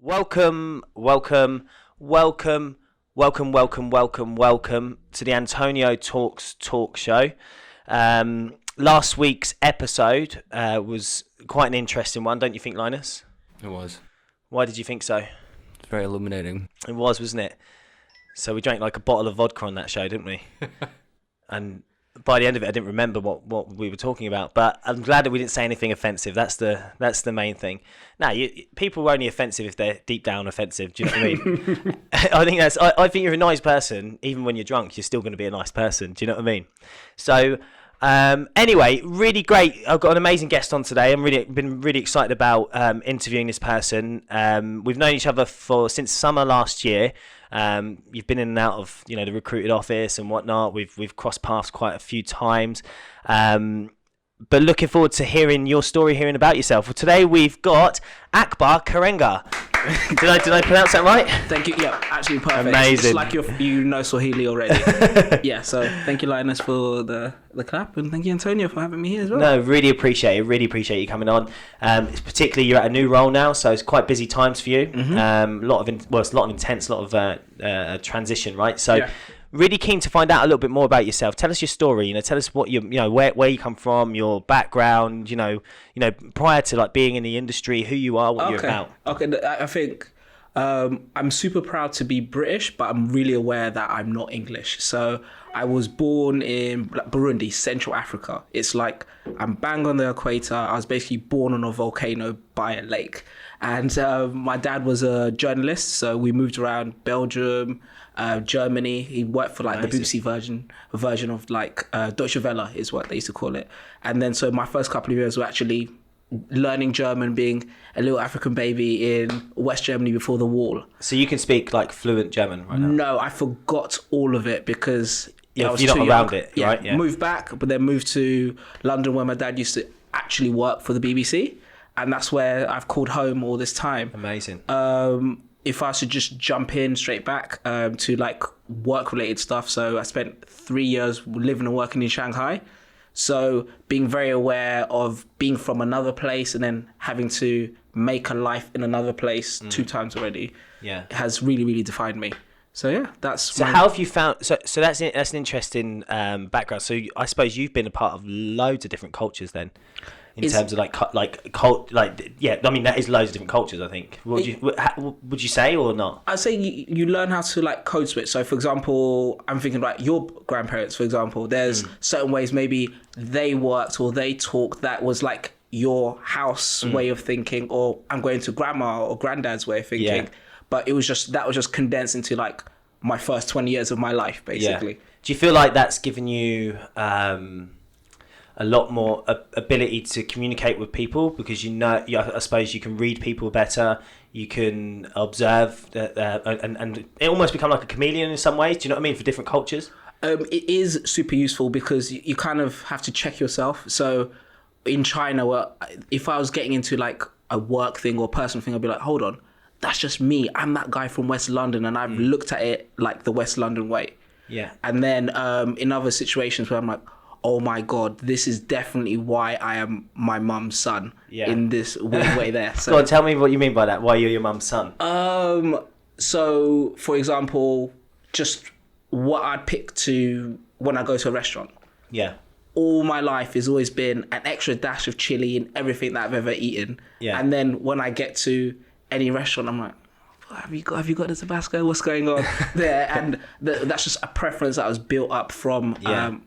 Welcome to the AntonioTalks talk show. Last week's episode was quite an interesting one, don't you think, Linus? It was. Why did you think so? It's very illuminating. It was, wasn't it? So we drank like a bottle of vodka on that show, didn't we? And by the end of it, I didn't remember what we were talking about. But I'm glad that we didn't say anything offensive. That's the main thing. Now, people are only offensive if they're deep down offensive. Do you know what I mean? I think you're a nice person. Even when you're drunk, you're still going to be a nice person. Do you know what I mean? So anyway, really great. I've got an amazing guest on today. I'm been really excited about interviewing this person. We've known each other since summer last year. You've been in and out of the recruited office and whatnot. We've crossed paths quite a few times. But looking forward to hearing your story, hearing about yourself. Well, today we've got Akbar Karenga. Did I pronounce that right? Thank you. Yeah, actually perfect. Amazing. It's like you know Swahili already. Yeah, so thank you, Linus, for the clap, and thank you, Antonio, for having me here as well. No, really appreciate it. Really appreciate you coming on. It's particularly you're at a new role now, so it's quite busy times for you. Mm-hmm. It's a lot of intense, a lot of transition, right? So. Yeah. Really keen to find out a little bit more about yourself. Tell us your story. Tell us what where you come from, your background. Prior to being in the industry, who you are, what you're about. Okay, I think I'm super proud to be British, but I'm really aware that I'm not English. So I was born in Burundi, Central Africa. It's like I'm bang on the equator. I was basically born on a volcano by a lake. And my dad was a journalist, so we moved around Belgium, Germany. He worked for the BBC version of Deutsche Welle is what they used to call it. And then so my first couple of years were actually learning German, being a little African baby in West Germany before the wall. So you can speak fluent German right now? No, I forgot all of it because I was you're too not young. Around it, right? Yeah. Moved back, but then moved to London where my dad used to actually work for the BBC. And that's where I've called home all this time. Amazing. If I should just jump in straight back to work-related stuff. So I spent 3 years living and working in Shanghai. So being very aware of being from another place and then having to make a life in another place 2 times already has really, really defined me. So yeah, that's... So how have you found... So that's an interesting background. So I suppose you've been a part of loads of different cultures then. In terms of that is loads of different cultures. I think. Would you say or not? I'd say you learn how to code switch. So, for example, I'm thinking your grandparents. For example, there's certain ways maybe they worked or they talked that was your house way of thinking, or I'm going to grandma or granddad's way of thinking. Yeah. But that was just condensed into my first 20 years of my life, basically. Yeah. Do you feel like that's given you a lot more ability to communicate with people because I suppose you can read people better, you can observe and it almost become like a chameleon in some ways, do you know what I mean, for different cultures? It is super useful because you kind of have to check yourself. So in China, if I was getting into a work thing or personal thing, I'd be like, hold on, that's just me. I'm that guy from West London and I've looked at it the West London way. Yeah. And then in other situations where I'm like, oh my God, this is definitely why I am my mum's son in this weird way there. So, go on, tell me what you mean by that. Why you're your mum's son? So, for example, just what I'd pick to when I go to a restaurant. Yeah. All my life has always been an extra dash of chili in everything that I've ever eaten. Yeah. And then when I get to any restaurant, I'm like, have you got the Tabasco? What's going on there? And that's just a preference that was built up from.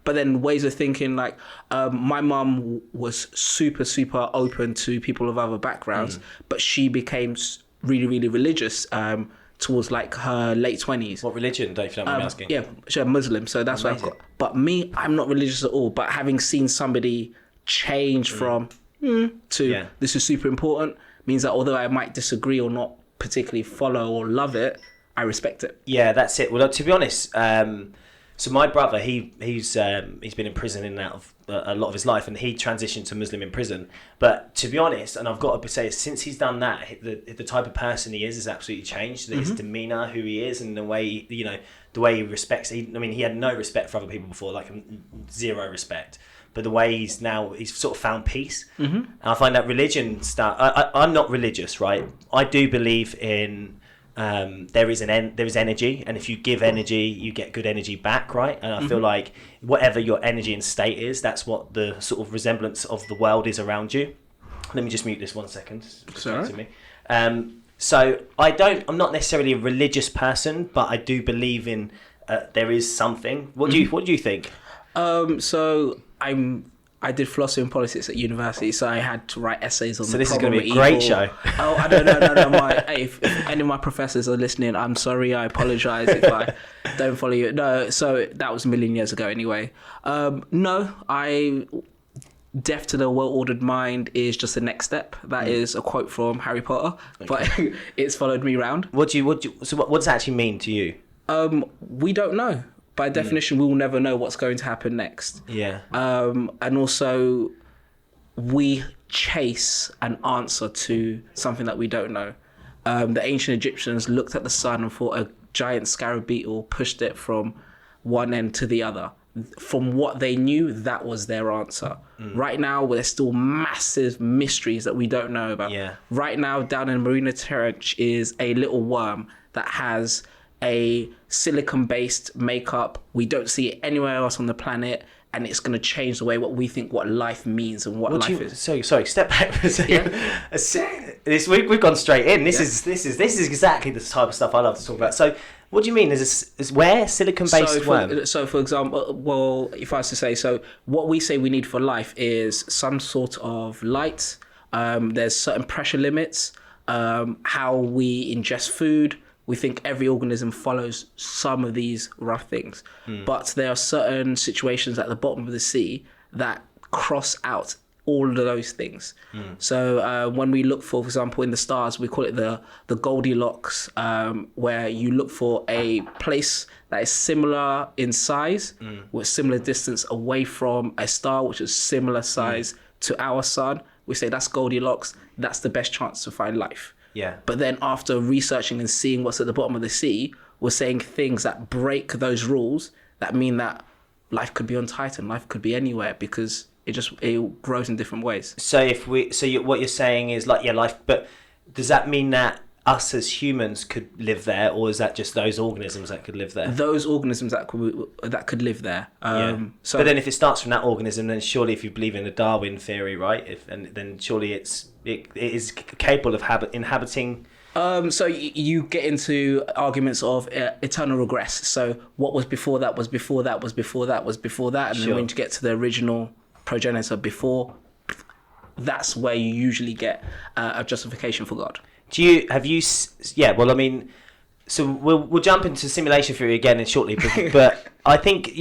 But then ways of thinking, my mum was super, super open to people of other backgrounds, but she became really, really religious towards her late 20s. What religion? Don't you know what I'm asking? Yeah, she's a Muslim, so that's what I've got. But me, I'm not religious at all. But having seen somebody change from to this is super important means that although I might disagree or not particularly follow or love it, I respect it. Yeah, that's it. Well, to be honest, so my brother, he's been in prison in and out of a lot of his life, and he transitioned to Muslim in prison. But to be honest, and I've got to say, since he's done that, the type of person he is has absolutely changed. His demeanor, who he is, and the way the way he respects. He had no respect for other people before, zero respect. but the way he's sort of found peace. And I find that religion I'm not religious, right? I do believe in there is energy, and if you give energy, you get good energy back, right? And I feel like whatever your energy and state is, that's what the sort of resemblance of the world is around you. Let me just mute this 1 second. Sorry. So I'm not necessarily a religious person, but I do believe in there is something. What do you think? So I did philosophy and politics at university, so I had to write essays on. So this is going to be a great show. Oh, I don't know. If any of my professors are listening, I'm sorry. I apologise if I don't follow you. No, so that was a million years ago anyway. Deaf to the well-ordered mind is just the next step. That is a quote from Harry Potter, but it's followed me around. What does that actually mean to you? We don't know. By definition, we will never know what's going to happen next. Yeah. And also, we chase an answer to something that we don't know. The ancient Egyptians looked at the sun and thought a giant scarab beetle pushed it from one end to the other. From what they knew, that was their answer. Right now, there's still massive mysteries that we don't know about. Yeah. Right now, down in Marina Trench is a little worm that has a silicon-based makeup. We don't see it anywhere else on the planet, and it's going to change the way what life means and what life is. So sorry, step back for a second. Yeah. We've gone straight in. This is exactly the type of stuff I love to talk about. So, what do you mean? Is where silicon-based worm? So, for example, if I was to say, so what we say we need for life is some sort of light. There's certain pressure limits. How we ingest food. We think every organism follows some of these rough things. But there are certain situations at the bottom of the sea that cross out all of those things. So when we look for example, in the stars, we call it the Goldilocks, where you look for a place that is similar in size, with similar distance away from a star, which is similar size to our sun. We say that's Goldilocks. That's the best chance to find life. Yeah. But then after researching and seeing what's at the bottom of the sea, we're saying things that break those rules that mean that life could be on Titan, life could be anywhere, because it grows in different ways. So what you're saying is life, but does that mean that us as humans could live there, or is that just those organisms that could live there? Those organisms that could live there. So, but then if it starts from that organism, then surely, if you believe in the Darwin theory, right? Then surely it is capable of inhabiting. So you get into arguments of eternal regress. So what was before that was before that was before that was before that, and then when you get to the original progenitor before, that's where you usually get a justification for God. So we'll jump into simulation theory again shortly, but I think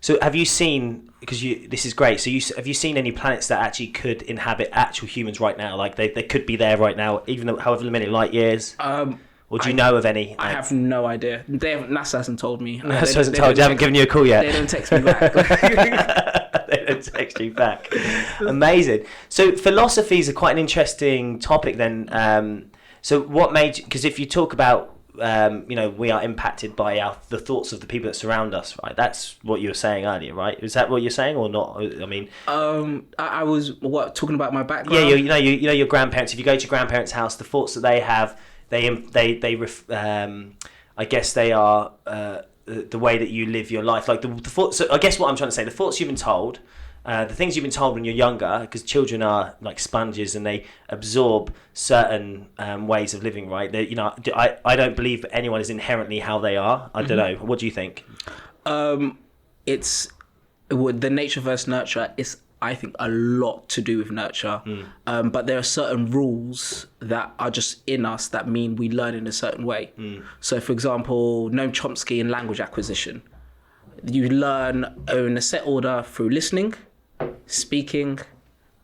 so have you seen, because this is great, so have you seen any planets that actually could inhabit actual humans right now, like they could be there right now, even though however many light years? Or do you know of any? I have no idea. NASA hasn't told me. NASA hasn't told you. They haven't given you a call yet. They don't text me back. They don't text you back. Amazing. So philosophy is quite an interesting topic then. So what made you, because if you talk about, we are impacted by the thoughts of the people that surround us, right? That's what you were saying earlier, right? Is that what you're saying or not? I mean, I was talking about my background. Yeah, your grandparents. If you go to your grandparents' house, the thoughts that they have, I guess they are the way that you live your life. Like the thoughts. So I guess what I'm trying to say, the thoughts you've been told, the things you've been told when you're younger, because children are like sponges and they absorb certain ways of living. Right? I don't believe anyone is inherently how they are. I don't know. What do you think? It's the nature versus nurture is, I think, a lot to do with nurture. But there are certain rules that are just in us that mean we learn in a certain way. So, for example, Noam Chomsky in language acquisition. You learn in a set order through listening, speaking,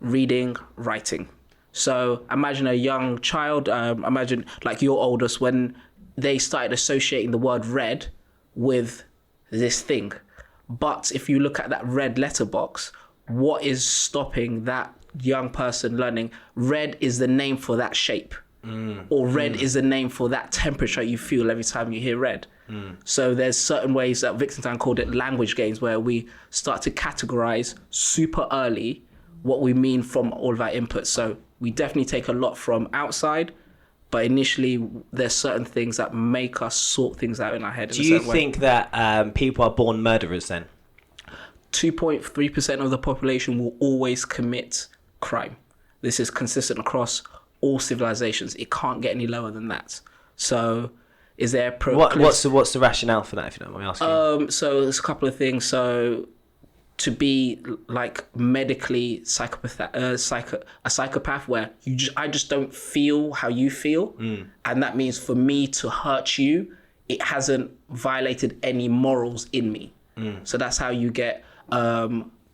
reading, writing. So imagine a young child, imagine like your oldest, when they started associating the word red with this thing. But if you look at that red letterbox, what is stopping that young person learning? Red is the name for that shape. or red is a name for that temperature you feel every time you hear red. So there's certain ways that Wittgenstein called it language games, where we start to categorize super early what we mean from all of our inputs. So we definitely take a lot from outside, but initially there's certain things that make us sort things out in our head. Do you think that people are born murderers then? 2.3% of the population will always commit crime. This is consistent across all civilizations. It can't get any lower than that. So is there... What's the rationale for that, if you don't mind me asking? So there's a couple of things. So to be like medically a psychopath, where I just don't feel how you feel. And that means for me to hurt you, it hasn't violated any morals in me. So that's how you get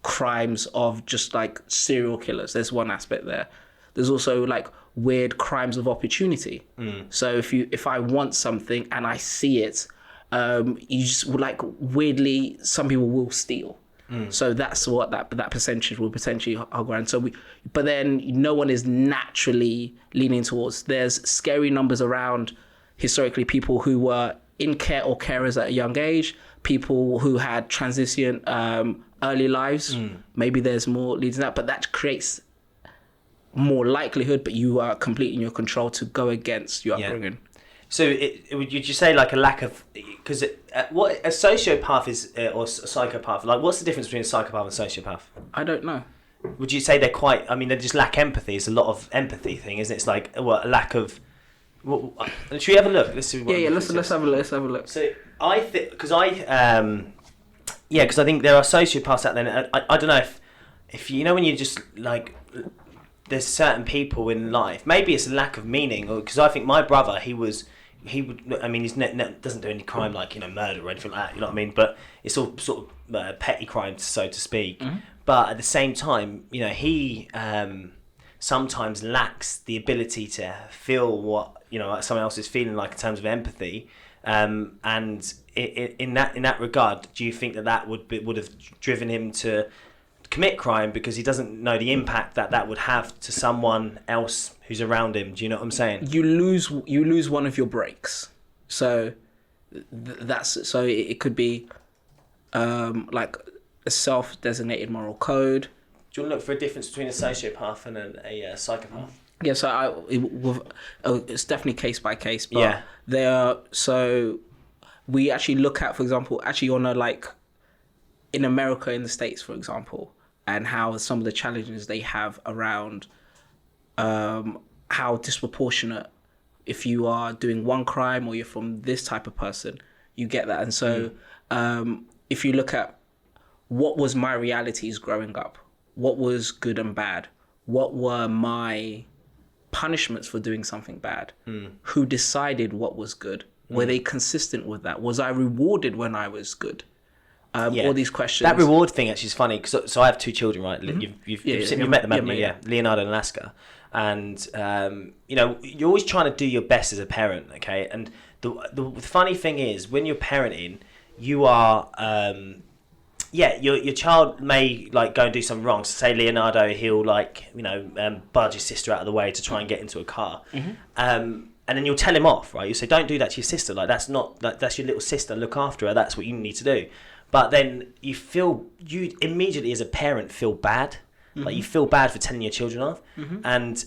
crimes of just like serial killers. There's one aspect there. There's also like weird crimes of opportunity. So if I want something and I see it, you just like weirdly, some people will steal. So that's what that percentage will potentially hug around. But then no one is naturally leaning towards. There's scary numbers around historically, people who were in care or carers at a young age, people who had transient early lives. Maybe there's more leads in that, but that creates more likelihood, but you are completely in your control to go against your upbringing. So would you say like a lack of, because what a sociopath is or a psychopath, like what's the difference between a psychopath and a sociopath? I don't know. Would you say they're quite, I mean, they just lack empathy? It's a lot of empathy thing, isn't it? It's like a lack of, should we have a look? Let's see. Let's have a look. So I think, because I think there are sociopaths out there, and I don't know if you know, when you just like, there's certain people in life, maybe it's a lack of meaning, or because I think my brother, he would, I mean, he's doesn't do any crime like, you know, murder or anything like that, you know what I mean? But it's all sort of petty crimes, so to speak. But at the same time, you know, he sometimes lacks the ability to feel what, you know, like someone else is feeling like in terms of empathy. And in that regard, do you think that would have driven him to commit crime because he doesn't know the impact that would have to someone else who's around him? Do you know what I'm saying? You lose one of your breaks. So it could be like a self-designated moral code. Do you want to look for a difference between a sociopath and a psychopath? Yeah, so it's definitely case by case, but we actually look at, for example, on a, like in America, in the States, for example, and how some of the challenges they have around how disproportionate, if you are doing one crime or you're from this type of person, you get that. And so if you look at what was my realities growing up, what was good and bad, what were my punishments for doing something bad, who decided what was good, were they consistent with that, was I rewarded when I was good? All these questions. That reward thing actually is funny, because so I have two children, right? You've met them, haven't you? Yeah, Leonardo and Alaska. And you know, you're always trying to do your best as a parent, okay? And the funny thing is, when you're parenting, you are your child may like go and do something wrong. So say Leonardo, he'll like, you know, barge his sister out of the way to try and get into a car. And then you'll tell him off, right? You say, don't do that to your sister. Like, that's your little sister. Look after her. That's what you need to do. But then you immediately as a parent feel bad. Like, you feel bad for telling your children off. And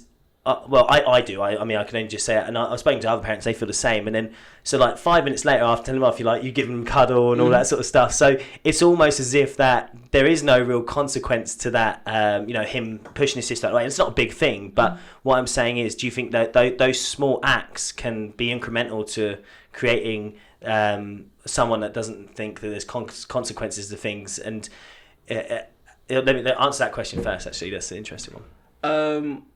I do. I mean, I can only just say it. And I've spoken to other parents; they feel the same. And then, so like 5 minutes later, after telling them off, you give them a cuddle and all that sort of stuff. So it's almost as if that there is no real consequence to that. You know, him pushing his sister away. It's not a big thing, but what I'm saying is, do you think that those small acts can be incremental to creating someone that doesn't think that there's consequences to things? And let me answer that question first. Actually, that's an interesting one.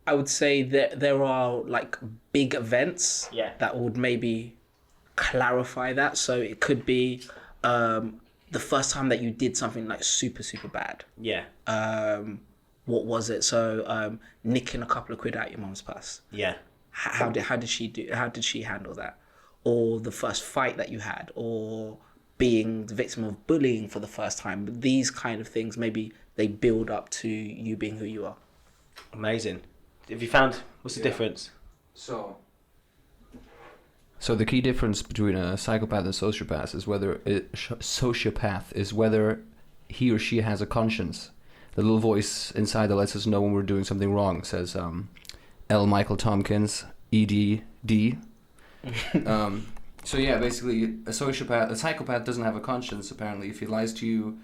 I would say that there are like big events that would maybe clarify that. So it could be the first time that you did something like super, super bad. Yeah. What was it? So nicking a couple of quid out your mum's purse. Yeah. How did she handle that? Or the first fight that you had, or being the victim of bullying for the first time. These kind of things, maybe they build up to you being who you are. Amazing. Have you found, what's the difference? So So the key difference between a psychopath and sociopath is whether he or she has a conscience. The little voice inside that lets us know when we're doing something wrong, says L. Michael Tompkins, EDD. So yeah, basically a psychopath doesn't have a conscience, apparently. If he lies to you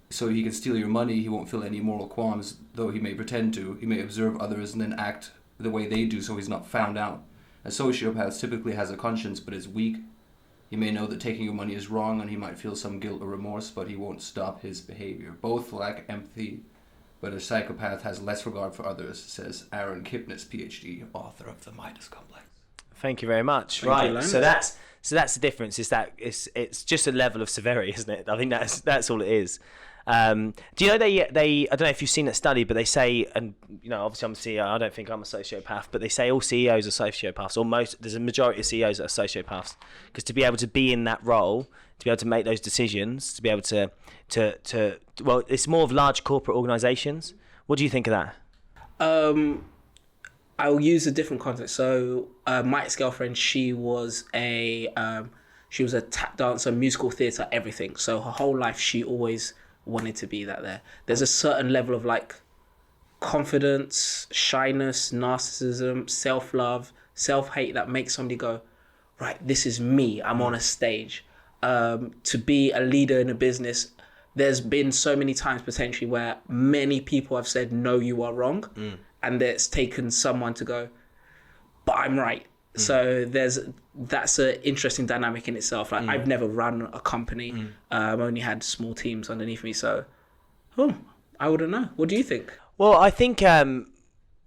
so he can steal your money, he won't feel any moral qualms, though he may pretend to. He may observe others and then act the way they do so he's not found out. A sociopath typically has a conscience but is weak. He may know that taking your money is wrong and he might feel some guilt or remorse, but he won't stop his behavior. Both lack empathy, but a psychopath has less regard for others, says Aaron Kipnis, PhD, author of The Midas Complex. Thank you very much. Thank you, so that's the difference. Is that it's just a level of severity, isn't it? I think that's all it is. Do you know they I don't know if you've seen that study, but they say, and you know, obviously I'm a CEO, I don't think I'm a sociopath, but they say all CEOs are sociopaths, or there's a majority of CEOs that are sociopaths, because to be able to be in that role, to be able to make those decisions, to be able to well, it's more of large corporate organisations. What do you think of that? I'll use a different context. So Mike's girlfriend, she was a tap dancer, musical theatre, everything. So her whole life she always wanted to be there. There's a certain level of like confidence, shyness, narcissism, self-love, self-hate that makes somebody go, right, this is me, I'm on a stage. To be a leader in a business, there's been so many times potentially where many people have said, no, you are wrong. And it's taken someone to go, but I'm right. So that's an interesting dynamic in itself. Like I've never run a company. I've only had small teams underneath me. So, I wouldn't know. What do you think? Well, I think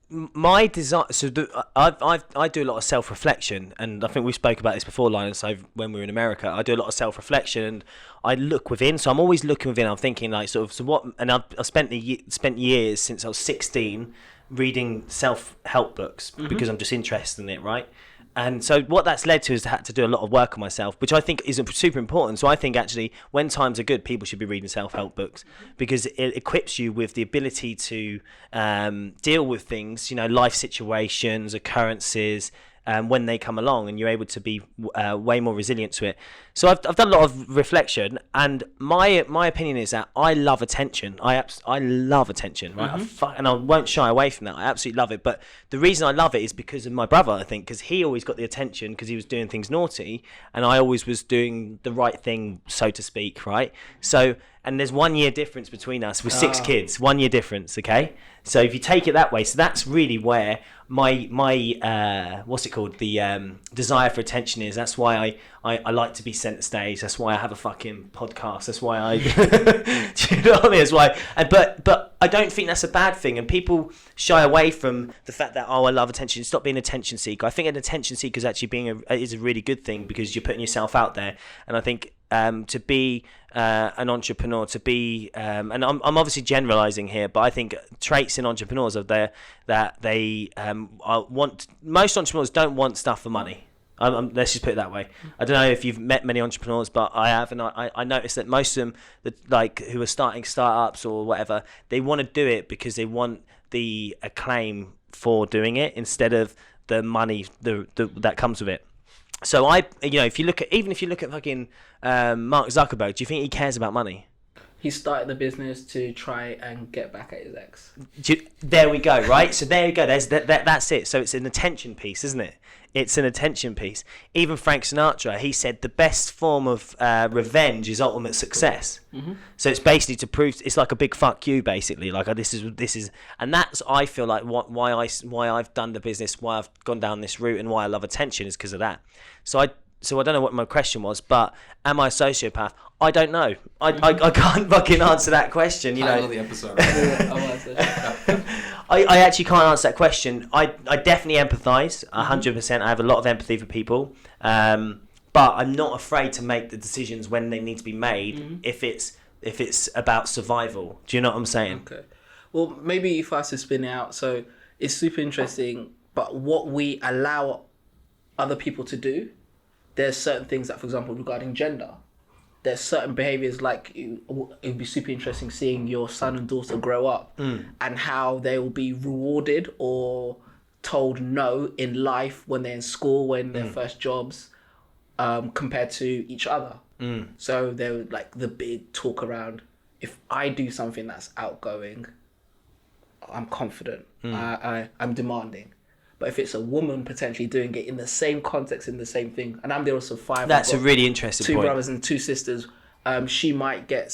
my desire. So I do a lot of self-reflection, and I think we spoke about this before, Linus. When we were in America, I do a lot of self-reflection, and I look within. So I'm always looking within. I'm thinking like sort of so what, and I've spent years since I was 16 reading self-help books because I'm just interested in it, right? And so what that's led to is I had to do a lot of work on myself, which I think is super important. So I think actually when times are good, people should be reading self-help books because it equips you with the ability to deal with things, you know, life situations, occurrences, when they come along, and you're able to be way more resilient to it. So I've done a lot of reflection, and my opinion is that I love attention. I love attention, right? And I won't shy away from that. I absolutely love it. But the reason I love it is because of my brother, I think, because he always got the attention because he was doing things naughty, and I always was doing the right thing, so to speak, right? So, and there's 1 year difference between us with 6 kids. 1 year difference, okay? So if you take it that way, so that's really where my what's it called, the desire for attention is. That's why I like to be centre stage. That's why I have a fucking podcast. That's why I do you know what I mean? That's why. But I don't think that's a bad thing, and people shy away from the fact that I love attention. Stop being an attention seeker. I think an attention seeker is actually is a really good thing because you're putting yourself out there, and I think to be an entrepreneur, to be and I'm obviously generalizing here, but I think traits in entrepreneurs are there that they want. Most entrepreneurs don't want stuff for money. Let's just put it that way. I don't know if you've met many entrepreneurs, but I have, and I noticed that most of them, who are starting startups or whatever, they want to do it because they want the acclaim for doing it instead of the money that comes with it. So if you look at fucking Mark Zuckerberg, do you think he cares about money? He started the business to try and get back at his ex. There we go, right? So there you go. That's it. So it's an attention piece, isn't it? It's an attention piece. Even Frank Sinatra, he said the best form of revenge is ultimate success. So it's basically to prove it's like a big fuck you, basically. Like this is, and that's I feel like why I've done the business, why I've gone down this route, and why I love attention is because of that. So I don't know what my question was, but am I a sociopath? I don't know. I can't fucking answer that question. You know. The episode. I actually can't answer that question. I definitely empathise 100%. I have a lot of empathy for people, but I'm not afraid to make the decisions when they need to be made if it's about survival. Do you know what I'm saying? Okay. Well, maybe if I was to spin it out, so it's super interesting. But what we allow other people to do, there's certain things that, for example, regarding gender, there's certain behaviors like it would be super interesting seeing your son and daughter grow up and how they will be rewarded or told no in life when they're in school, when their first jobs, compared to each other. So they're like the big talk around, if I do something that's outgoing, I'm confident, I'm demanding. But if it's a woman potentially doing it in the same context, in the same thing, and I'm there also 5. That's a really interesting two point. brothers and 2 sisters. She might get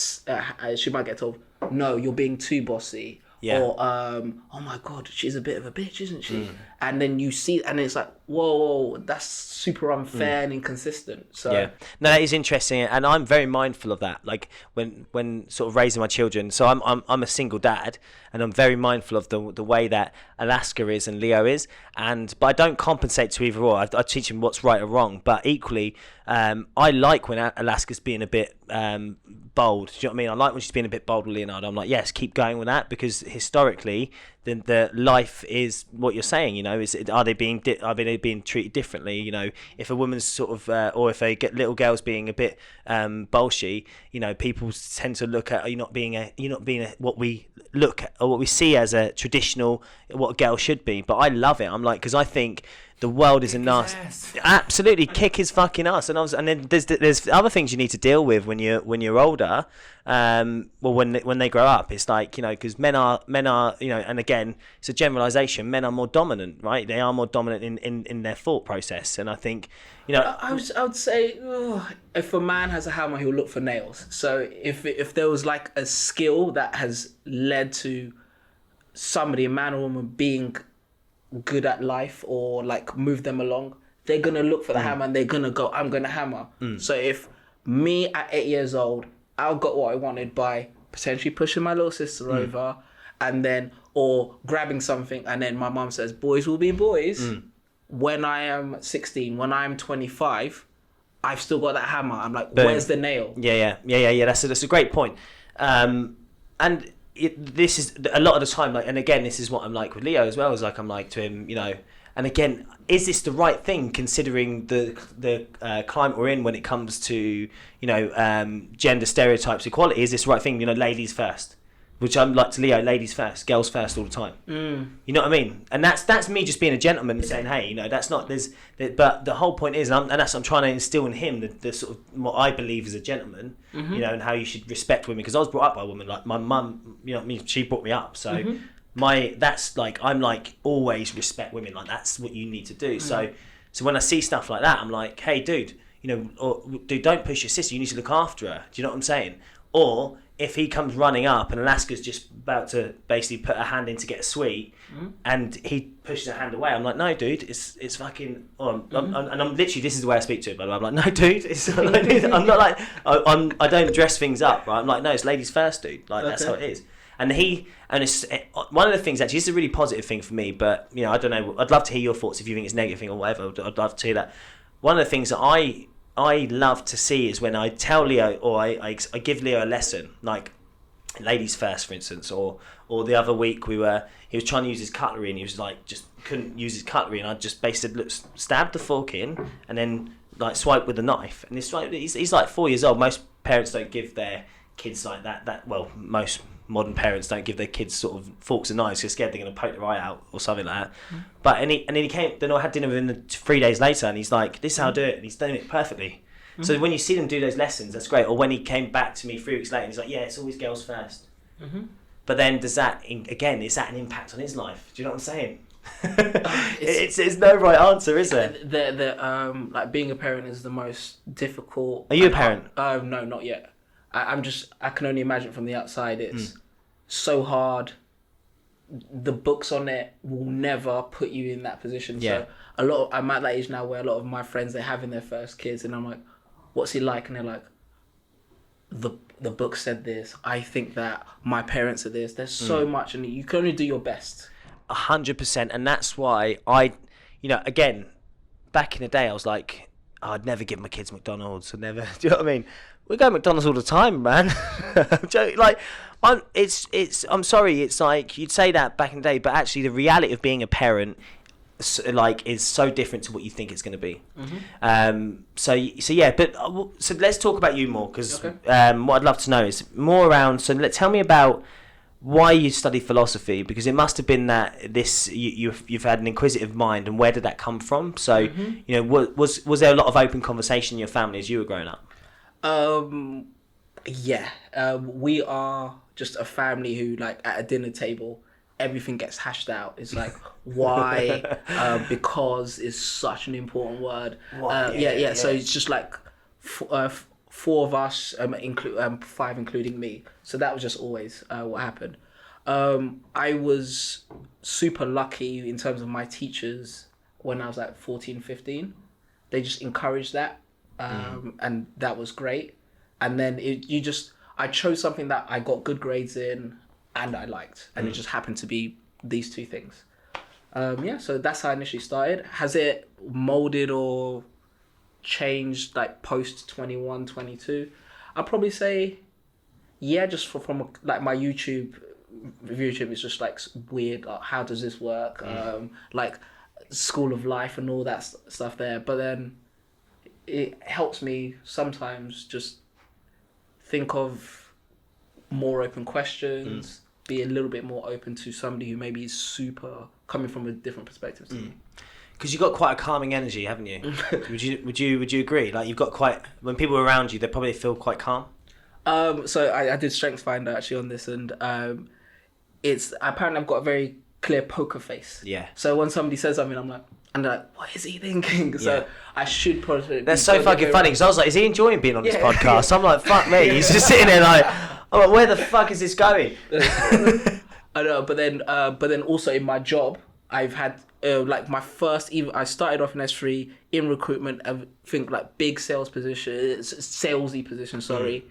told, no, you're being too bossy. Yeah. Or oh my God, she's a bit of a bitch, isn't she? And then you see, and it's like, whoa, that's super unfair and inconsistent. So yeah, no, that is interesting, and I'm very mindful of that. Like when sort of raising my children, so I'm a single dad, and I'm very mindful of the way that Alaska is and Leo is, but I don't compensate to either or. I teach them what's right or wrong, but equally, I like when Alaska's being a bit bold. Do you know what I mean? I like when she's being a bit bold with Leonardo. I'm like, yes, keep going with that, because historically, the life is what you're saying. You know, are they being treated differently? You know, if a woman's sort of, or if they get little girls being a bit bolshy, you know, people tend to look at, you're not being what we look at, or what we see as a traditional, what a girl should be. But I love it. I'm like, because I think the world is a nasty. Absolutely, kick his fucking ass. And then there's other things you need to deal with when you're older. Well, when they grow up, it's like, you know, because men are, you know, and again, it's a generalization. Men are more dominant, right? They are more dominant in their thought process. And I think, you know, I would say, if a man has a hammer, he'll look for nails. So if there was like a skill that has led to somebody, a man or woman, being good at life or like move them along, they're gonna look for the hammer and they're gonna go, I'm gonna hammer. So if me at 8 years old, I got what I wanted by potentially pushing my little sister over, and then, or grabbing something, and then my mum says boys will be boys. When I am 16, when I'm 25, I've still got that hammer. I'm like, where's the nail? Yeah. That's a great point. And this is a lot of the time, like, and again, this is what I'm like with Leo as well, is like, I'm like to him, you know, and again, is this the right thing considering the climate we're in when it comes to, you know, gender stereotypes, equality? Is this the right thing? You know, ladies first, which I'm like to Leo, ladies first, girls first all the time. You know what I mean? And that's me just being a gentleman and saying, hey, you know, that's not, but the whole point is, and that's what I'm trying to instill in him, the sort of what I believe is a gentleman, you know, and how you should respect women, because I was brought up by a woman. Like my mum, you know what I mean, she brought me up, so that's like, I'm like, always respect women, like that's what you need to do. So when I see stuff like that, I'm like, hey dude, you know, or dude, don't push your sister, you need to look after her. Do you know what I'm saying? Or if he comes running up and Alaska's just about to basically put her hand in to get a sweet, and he pushes her hand away, I'm like, no, dude, it's fucking. And I'm literally, this is the way I speak to him. But I'm like, no, dude, it's not like, I'm not like, I don't dress things up, right? I'm like, no, it's ladies first, dude. Like that's how it is. And it's one of the things, actually, this is a really positive thing for me. But you know, I don't know. I'd love to hear your thoughts if you think it's a negative thing or whatever. I'd love to hear that. One of the things that I love to see is when I tell Leo, or I give Leo a lesson, like ladies first, for instance, or the other week he was trying to use his cutlery and he was like, just couldn't use his cutlery, and I just basically look, stab the fork in and then like swipe with the knife. And he's like 4 years old. Most parents don't give their kids like that. Well, most modern parents don't give their kids sort of forks and knives, they're scared they're going to poke their eye out or something like that. But and then he came, then I had dinner with him 3 days later, and he's like, this is how I do it, and he's doing it perfectly. So when you see them do those lessons, that's great. Or when he came back to me 3 weeks later, and he's like, yeah, it's always girls first. But then does that, again, is that an impact on his life? Do you know what I'm saying? It's no right answer, is there? Like being a parent is the most difficult. Are you a parent? No, not yet. I can only imagine from the outside. It's so hard. The books on it will never put you in that position. Yeah. So I'm at that age now where a lot of my friends, they're having their first kids, and I'm like, what's he like? And they're like, the book said this. I think that my parents are this. There's so much, and you can only do your best. 100%, and that's why I, you know, again, back in the day, I was like, I'd never give my kids McDonald's. I'd never. Do you know what I mean? We go to McDonald's all the time, man. I'm joking. Like, I'm sorry. It's like you'd say that back in the day, but actually, the reality of being a parent, like, is so different to what you think it's going to be. So yeah, but let's talk about you more, because what I'd love to know is more around. So tell me about why you study philosophy, because it must have been that you've had an inquisitive mind, and where did that come from? So you know, was there a lot of open conversation in your family as you were growing up? We are just a family who, like, at a dinner table, everything gets hashed out. It's like, why? Because is such an important word. So it's just like four of us, five including me. So that was just always what happened. I was super lucky in terms of my teachers when I was like 14, 15. They just encouraged that, and that was great. And then I chose something that I got good grades in and I liked, and it just happened to be these two things. So that's how I initially started. Has it molded or changed like post 21, 22? I'd probably say, just from like my YouTube is just like weird. Like, how does this work? Like School of Life and all that stuff there. But then it helps me sometimes just think of more open questions, be a little bit more open to somebody who maybe is super coming from a different perspective to me. Because you've got quite a calming energy, haven't you? Would you agree? Like, you've got quite, when people are around you, they probably feel quite calm. So I did Strengths Finder actually on this, and it's apparently I've got a very clear poker face. Yeah. So when somebody says something, I'm like, what is he thinking? So I should probably. That's so fucking funny, because I was like, is he enjoying being on this podcast? I'm like, fuck me. He's just sitting there like, I'm like, where the fuck is this going? I know, but then also in my job, I've had like my first. I started off in S3 in recruitment. I think like big salesy position. Sorry.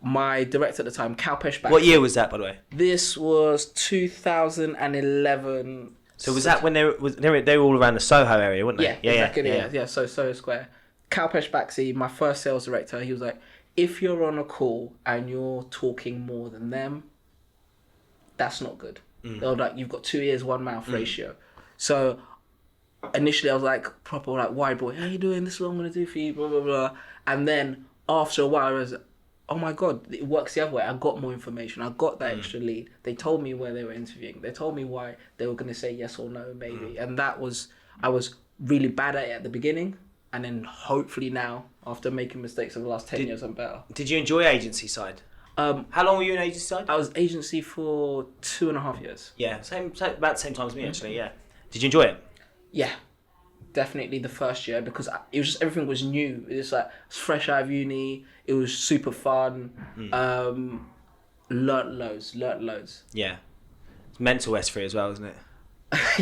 My director at the time, Kalpesh Back. What year was that, by the way? This was 2011. So was that when they were all around the Soho area, weren't they? Yeah. So Soho Square. Kalpesh Baxi, my first sales director, he was like, if you're on a call and you're talking more than them, that's not good. They're like, you've got 2 ears, 1 mouth ratio. So initially I was like, proper like, wide boy, how you doing? This is what I'm going to do for you, blah, blah, blah. And then after a while I was, oh my God, it works the other way. I got more information. I got that extra lead. They told me where they were interviewing. They told me why they were going to say yes or no, maybe. And I was really bad at it at the beginning. And then hopefully now, after making mistakes over the last 10 years, I'm better. Did you enjoy agency side? How long were you in agency side? I was agency for 2.5 years. Yeah, same about the same time as me, actually, yeah. Did you enjoy it? Yeah. Definitely the first year, because it was just, everything was new. It was like, I was fresh out of uni. It was super fun. Learnt loads. Yeah. It's mental S3 as well, isn't it?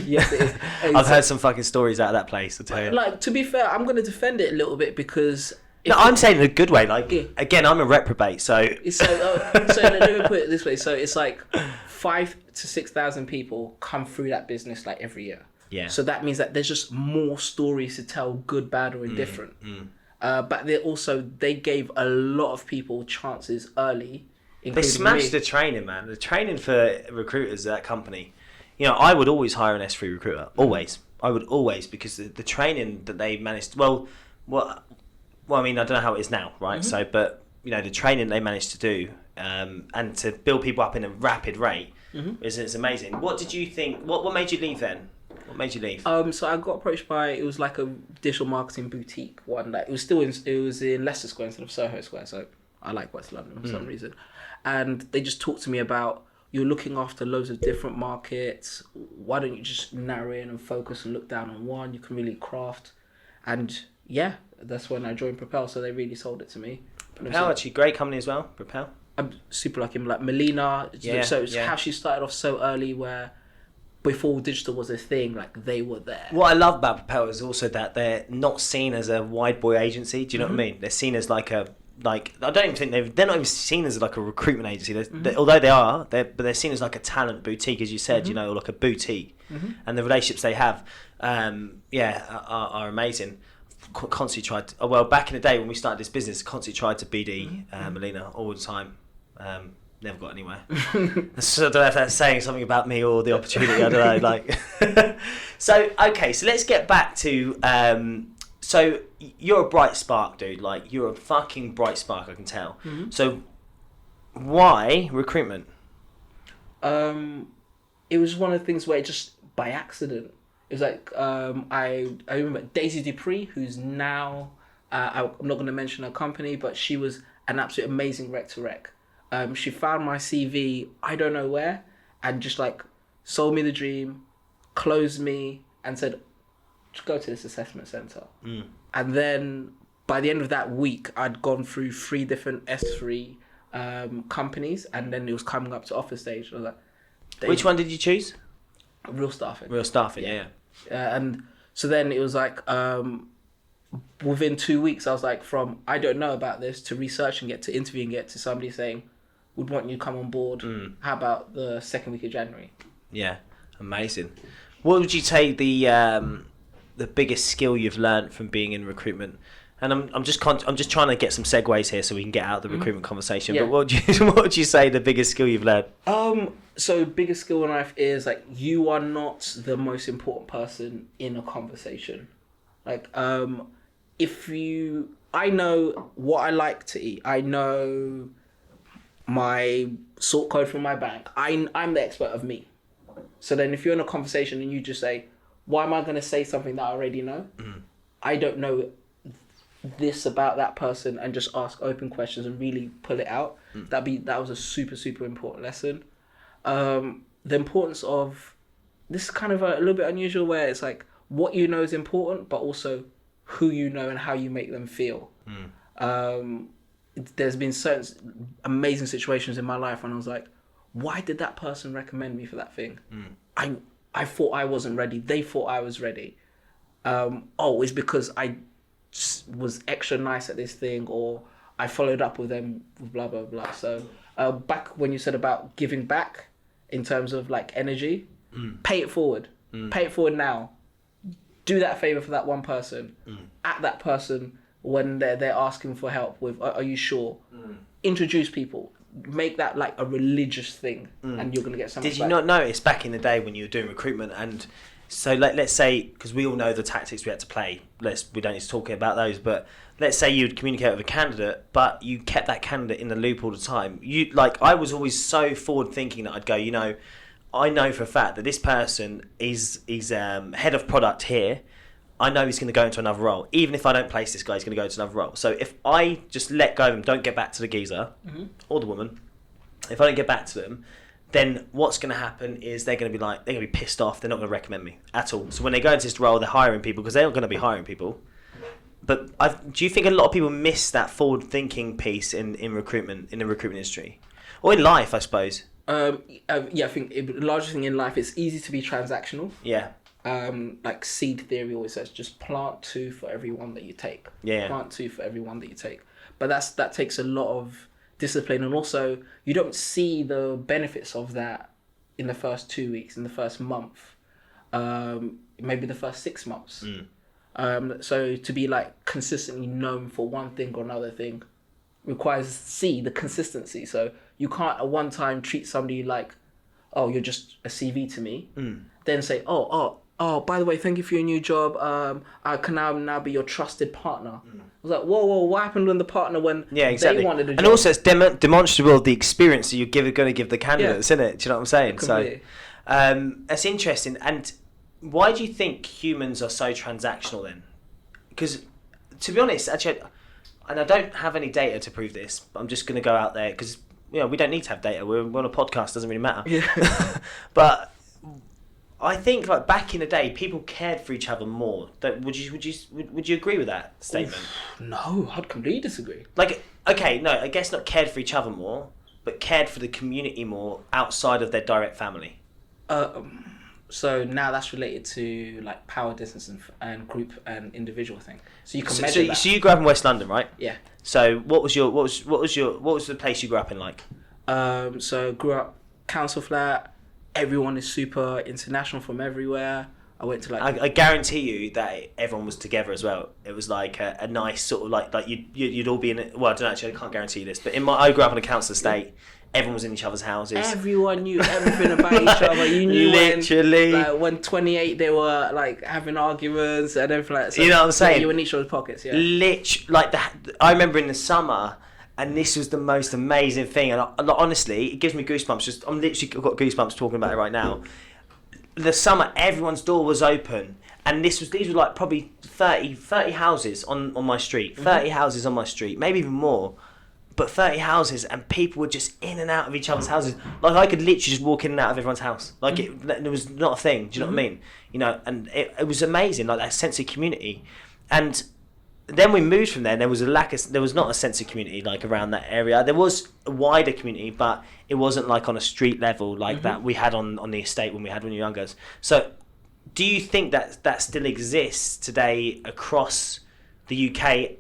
Yes, it is. I've heard some fucking stories out of that place, I'll tell you. Like, to be fair, I'm going to defend it a little bit, because... No, I'm saying in a good way. Like, again, I'm a reprobate, so... let me put it this way. So it's like 5,000 to 6,000 people come through that business like every year. Yeah. So that means that there's just more stories to tell, good, bad, or indifferent. But they gave a lot of people chances early. They smashed the training, man. The training for recruiters at that company. You know, I would always hire an S3 recruiter. Always. I would always, because the training that they managed... Well, I mean, I don't know how it is now, right? So, but, you know, the training they managed to do and to build people up in a rapid rate is amazing. What did you think... What made you leave then? What made you leave? So I got approached by, it was like a digital marketing boutique one. Like, it was in Leicester Square instead of Soho Square. So I like West London for some reason. And they just talked to me about, you're looking after loads of different markets. Why don't you just narrow in and focus and look down on one? You can really craft. And yeah, that's when I joined Propel. So they really sold it to me. Propel, actually, great company as well. Propel. I'm super lucky. Like Melina. So how she started off so early, where before digital was a thing, like they were there. What I love about Propel is also that they're not seen as a wide boy agency. Do you know what I mean? They're seen as like I don't even think they're not even seen as like a recruitment agency. Although they're seen as like a talent boutique, as you said, you know, or like a boutique. And the relationships they have, are amazing. Constantly tried to, back in the day when we started this business, constantly tried to BD Melina all the time. Never got anywhere. So I don't know if that's saying something about me or the opportunity. I don't know. Like, so let's get back to. So you're a bright spark, dude. Like, you're a fucking bright spark. I can tell. So why recruitment? It was one of the things where it just by accident. It was like I remember Daisy Dupree, who's now I'm not going to mention her company, but she was an absolute amazing rec to rec. She found my CV, I don't know where, and just like sold me the dream, closed me, and said, just go to this assessment center. And then by the end of that week, I'd gone through 3 different S3 companies, and then it was coming up to offer stage. I was like, which one did you choose? Real Staffing. Real Staffing, yeah. And so then it was like, within 2 weeks, I was like, from I don't know about this to research and get to interview and get to somebody saying, would want you to come on board. How about the second week of January? Yeah, amazing. What would you say the biggest skill you've learned from being in recruitment? And I'm just trying to get some segues here so we can get out of the recruitment conversation. Yeah. But what would you say the biggest skill you've learned? So biggest skill in life is like you are not the most important person in a conversation. Like I know what I like to eat. I know my sort code from my bank. I'm the expert of me. So then if you're in a conversation and you just say, why am I going to say something that I already know? I don't know this about that person, and just ask open questions and really pull it out. That was a super, super important lesson. The importance of, this is kind of a little bit unusual, where it's like what you know is important, but also who you know and how you make them feel. There's been certain amazing situations in my life when I was like, why did that person recommend me for that thing? I thought I wasn't ready. They thought I was ready. It's because I was extra nice at this thing, or I followed up with them, blah, blah, blah. So back when you said about giving back in terms of like energy, pay it forward. Pay it forward now. Do that favor for that one person. At that person when they're asking for help with, are you sure? Introduce people. Make that like a religious thing, and you're going to get something. Did you not notice back in the day when you were doing recruitment, and so let's say, because we all know the tactics we had to play, we don't need to talk about those, but let's say you'd communicate with a candidate, but you kept that candidate in the loop all the time. I was always so forward thinking that I'd go, I know for a fact that this person is head of product here. I know he's going to go into another role. Even if I don't place this guy, he's going to go into another role. So if I just let go of him, don't get back to the geezer or the woman, if I don't get back to them, then what's going to happen is they're going to be pissed off. They're not going to recommend me at all. So when they go into this role, they're hiring people because they're not going to be hiring people. But do you think a lot of people miss that forward thinking piece in recruitment, in the recruitment industry, or in life, I suppose? I think the largest thing in life, it's easy to be transactional. Yeah. Like seed theory always says, just plant 2 for every one that you take. Yeah. Plant 2 for every one that you take. But that takes a lot of discipline, and also you don't see the benefits of that in the first 2 weeks, in the first month, maybe the first 6 months. So to be like consistently known for one thing or another thing requires the consistency. So you can't at one time treat somebody like, oh, you're just a CV to me. Then say, oh, by the way, thank you for your new job. I can now be your trusted partner. I was like, whoa, what happened when the partner they wanted a job? And also it's demonstrable of the experience that you're going to give the candidates, isn't it? Do you know what I'm saying? Completely. So that's interesting. And why do you think humans are so transactional then? Because to be honest, actually, and I don't have any data to prove this, but I'm just going to go out there because we don't need to have data. We're on a podcast, doesn't really matter. Yeah. But I think like back in the day, people cared for each other more. Would you agree with that statement? No, I'd completely disagree. Like, okay, no, I guess not cared for each other more, but cared for the community more outside of their direct family. So now that's related to like power, distance, and group and individual thing. So you can measure that. So you grew up in West London, right? Yeah. So what was the place you grew up in like? So grew up council flat. Everyone is super international from everywhere. I went to like. I guarantee you that everyone was together as well. It was like a nice sort of like you'd all be in it. Well, I don't actually. I can't guarantee you this, but I grew up in a council estate. Everyone was in each other's houses. Everyone knew everything about each other. You knew literally when 28 they were like having arguments and everything like that. So, you know what I'm saying? You were in each other's pockets. Yeah. I remember in the summer, And this was the most amazing thing. And honestly, it gives me goosebumps. I'm literally got goosebumps talking about it right now. The summer, everyone's door was open. And these were like probably 30 houses on my street. 30 houses on my street, maybe even more. But 30 houses, and people were just in and out of each other's houses. Like, I could literally just walk in and out of everyone's house. Like, it was not a thing. Do you know what I mean? You know, and it was amazing, like that sense of community. And then we moved from there, and there was not a sense of community like around that area. There was a wider community, but it wasn't like on a street level like that we had on the estate when we were younger. So do you think that still exists today across the UK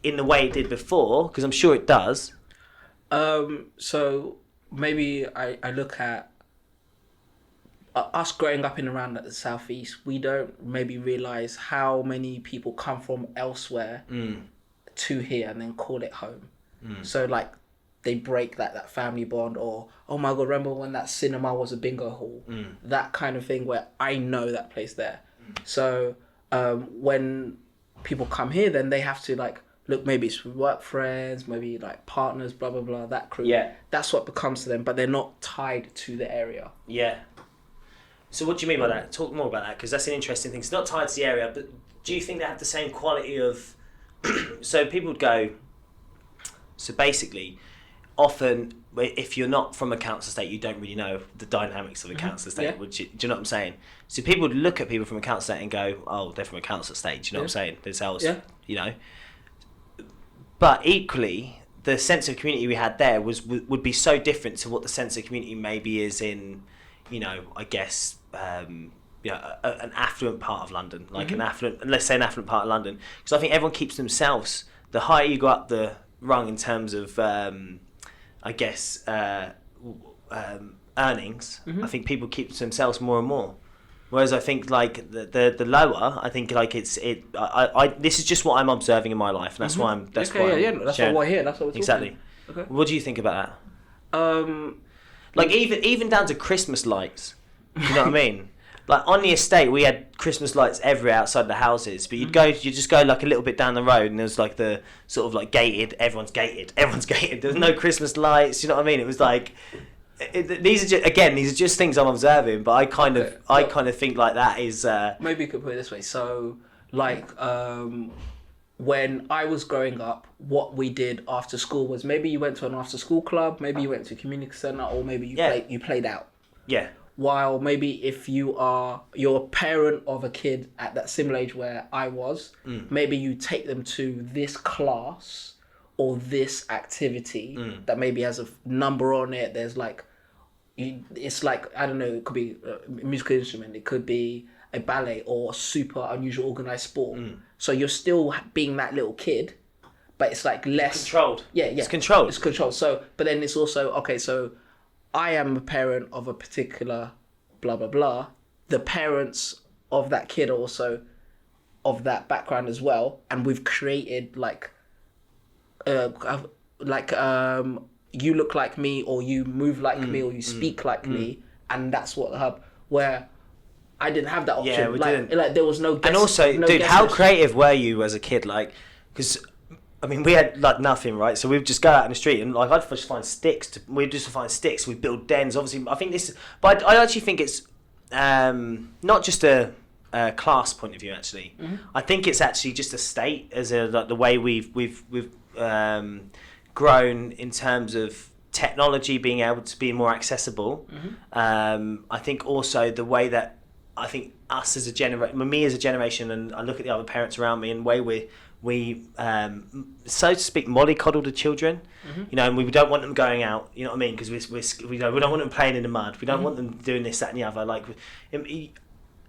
in the way it did before? Because I'm sure it does. So maybe I look at us growing up in around the southeast. We don't maybe realise how many people come from elsewhere to here and then call it home. So like they break that family bond, or oh my god, remember when that cinema was a bingo hall? That kind of thing where I know that place there. So when people come here, then they have to like look, maybe it's work friends, maybe like partners, blah blah blah, that crew. Yeah, that's what becomes to them, but they're not tied to the area. Yeah. So what do you mean by that? Talk more about that, because that's an interesting thing. It's not tied to the area, but do you think they have the same quality of... So people would go... So basically, often, if you're not from a council estate, you don't really know the dynamics of a council estate. Yeah. Do you know what I'm saying? So people would look at people from a council estate and go, oh, they're from a council estate. Do you know what I'm saying? Themselves, you know. But equally, the sense of community we had there would be so different to what the sense of community maybe is in, you know, I guess... an affluent part of London, like let's say an affluent part of London, because I think everyone keeps themselves. The higher you go up the rung in terms of, I guess, earnings, I think people keep to themselves more and more. Whereas I think like the lower, I think like I this is just what I'm observing in my life, and that's why I'm. That's okay, why that's what we're here. That's what we're talking. Exactly. Okay. What do you think about that? Like even down to Christmas lights. You know what I mean? Like on the estate, we had Christmas lights everywhere outside the houses, but you just go like a little bit down the road, and there was like the sort of like gated. Everyone's gated. There was no Christmas lights. You know what I mean? It was like these are just things I'm observing, but I kind of think like that is. Maybe you could put it this way. So like when I was growing up, what we did after school was maybe you went to an after school club, maybe you went to a community centre, or maybe you played out. Yeah. While maybe if you're a parent of a kid at that similar age where I was, maybe you take them to this class or this activity that maybe has a number on it. There's like, it's like, I don't know, it could be a musical instrument, it could be a ballet or a super unusual organised sport. So you're still being that little kid, but it's like less... Controlled. Yeah. It's controlled. It's controlled. So, but then it's also, okay, so... I am a parent of a particular blah, blah, blah. The parents of that kid are also of that background as well. And we've created like you look like me, or you move like me, or you speak like me. And that's what the hub, where I didn't have that option. Yeah, we didn't. Like there was no guess, and also, no dude, guess how list. creative were you as a kid? Like, because... I mean, we had like nothing, right? So we'd just go out in the street and like I'd just find sticks. We'd just find sticks. We'd build dens. Obviously, I think this, but I actually think it's not just a class point of view. Actually, I think it's actually just a state as like the way we've grown in terms of technology being able to be more accessible. I think also the way that I think us as a generation, me as a generation, and I look at the other parents around me, and the way we so to speak mollycoddle the children, you know, and we don't want them going out, you know what I mean, because we don't want them playing in the mud, we don't want them doing this, that and the other. Like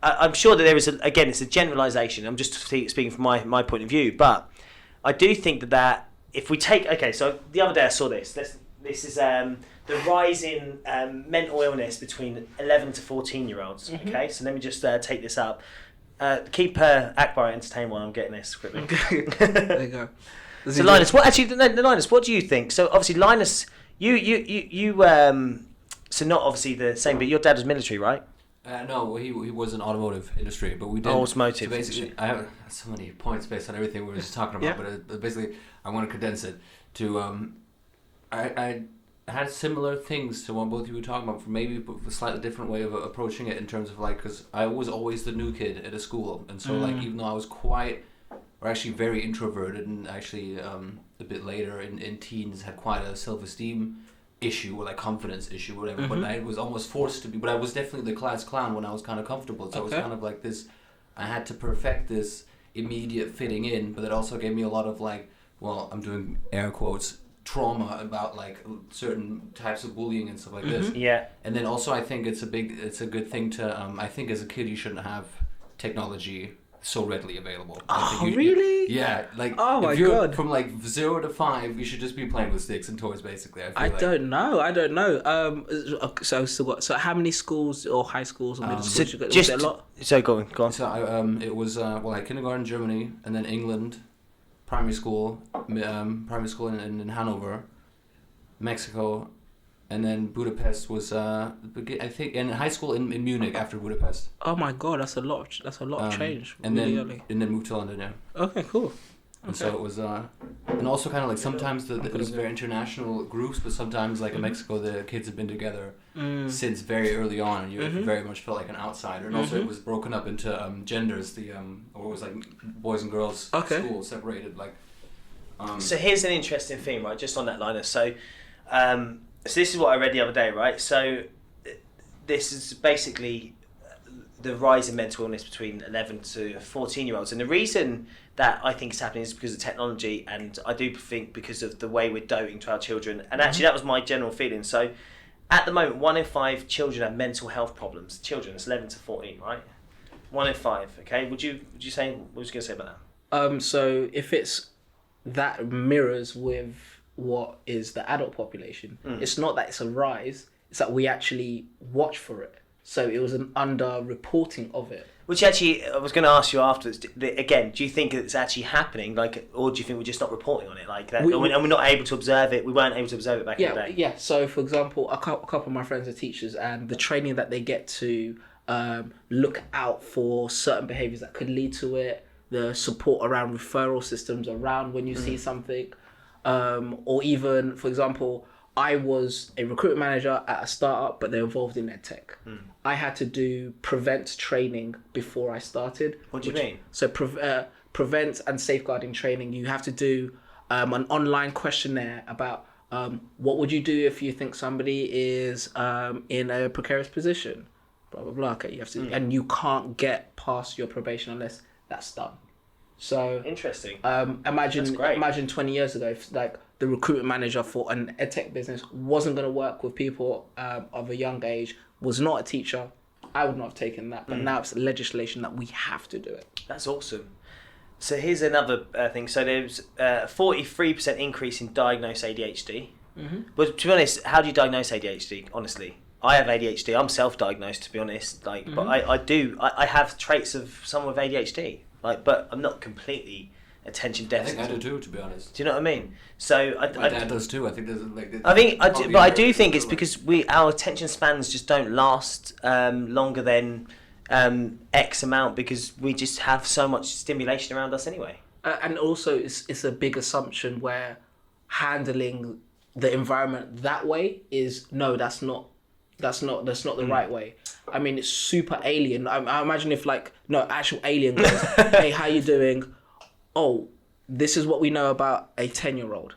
I'm sure that there is again, it's a generalization, I'm just speaking from my point of view, but I do think that if we take, okay, so the other day I saw this is the rise in mental illness between 11 to 14 year olds. Okay, so let me just take this up. Keep Akbar entertained while I'm getting this quickly. There you go. So Linus, Linus, what do you think? So obviously Linus, you so not obviously the same, but your dad was military, right? No, he was in automotive industry, but we did. Automotive. So basically, I have so many points based on everything we were just talking about, but basically, I want to condense it to I had similar things to what both of you were talking about, for maybe a slightly different way of approaching it in terms of like, because I was always the new kid at a school, and so like even though I was actually very introverted, and actually a bit later in teens had quite a self-esteem issue or like confidence issue or whatever, but I was almost forced to be, but I was definitely the class clown when I was kind of comfortable, so I was kind of like this, I had to perfect this immediate fitting in, but it also gave me a lot of like, well, I'm doing air quotes, trauma about like certain types of bullying and stuff like this. Yeah. And then also I think it's a good thing to I think as a kid you shouldn't have technology so readily available. Really? Yeah, like oh my if you're God. from like 0 to 5, you should just be playing with sticks and toys basically. I don't know. So how many schools or high schools or middle schools you got? Just was it a lot? So go on. So it was like kindergarten in Germany, and then England, primary school in Hanover, Mexico, and then Budapest was I think, and high school in Munich after Budapest. Oh my God, that's a lot of change. And really then early. and then moved to London. Yeah. Okay, cool. And so it was, and also kind of like sometimes it was very international groups, but sometimes like in Mexico the kids have been together since very early on, and you very much felt like an outsider. And also it was broken up into genders, or it was like boys and girls school separated. Like, so here's an interesting thing, right? Just on that, Linus. So this is what I read the other day, right? So this is basically the rise in mental illness between 11 to 14-year-olds, and the reason that I think is happening is because of technology, and I do think because of the way we're doting to our children. And actually, that was my general feeling. So, at the moment, 1 in 5 children have mental health problems. Children, it's 11 to 14, right? 1 in 5. Okay, would you say, what was you going to say about that? So if it's that mirrors with what is the adult population, it's not that it's a rise; it's that we actually watch for it. So it was an under-reporting of it. Which actually, I was going to ask you afterwards. Again, do you think it's actually happening, like, or do you think we're just not reporting on it, like that, and we're not able to observe it? We weren't able to observe it back in the day. Yeah. So, for example, a couple of my friends are teachers, and the training that they get to look out for certain behaviours that could lead to it, the support around referral systems around when you see something, or even, for example, I was a recruitment manager at a startup, but they're involved in edtech. I had to do prevent training before I started. What do you mean? So prevent and safeguarding training. You have to do an online questionnaire about what would you do if you think somebody is in a precarious position. Blah blah blah. Okay, you have to, and you can't get past your probation unless that's done. So interesting. Imagine 20 years ago, if like the recruitment manager for an edtech business wasn't going to work with people of a young age, was not a teacher, I would not have taken that. But now it's legislation that we have to do it. That's awesome. So here's another thing. So there's a 43% increase in diagnosed ADHD. But to be honest, how do you diagnose ADHD? Honestly, I have ADHD. I'm self-diagnosed, to be honest. Like, but I have traits of someone with ADHD. Like, but I'm not completely attention deficit. I think I do too, to be honest. Do you know what I mean? So my dad does too. I think there's like. I do think it's because our attention spans just don't last longer than X amount, because we just have so much stimulation around us anyway. And also, it's a big assumption where handling the environment that way is that's not the right way. I mean, it's super alien. I imagine if actual alien goes, hey, how you doing? Oh, this is what we know about a 10-year-old.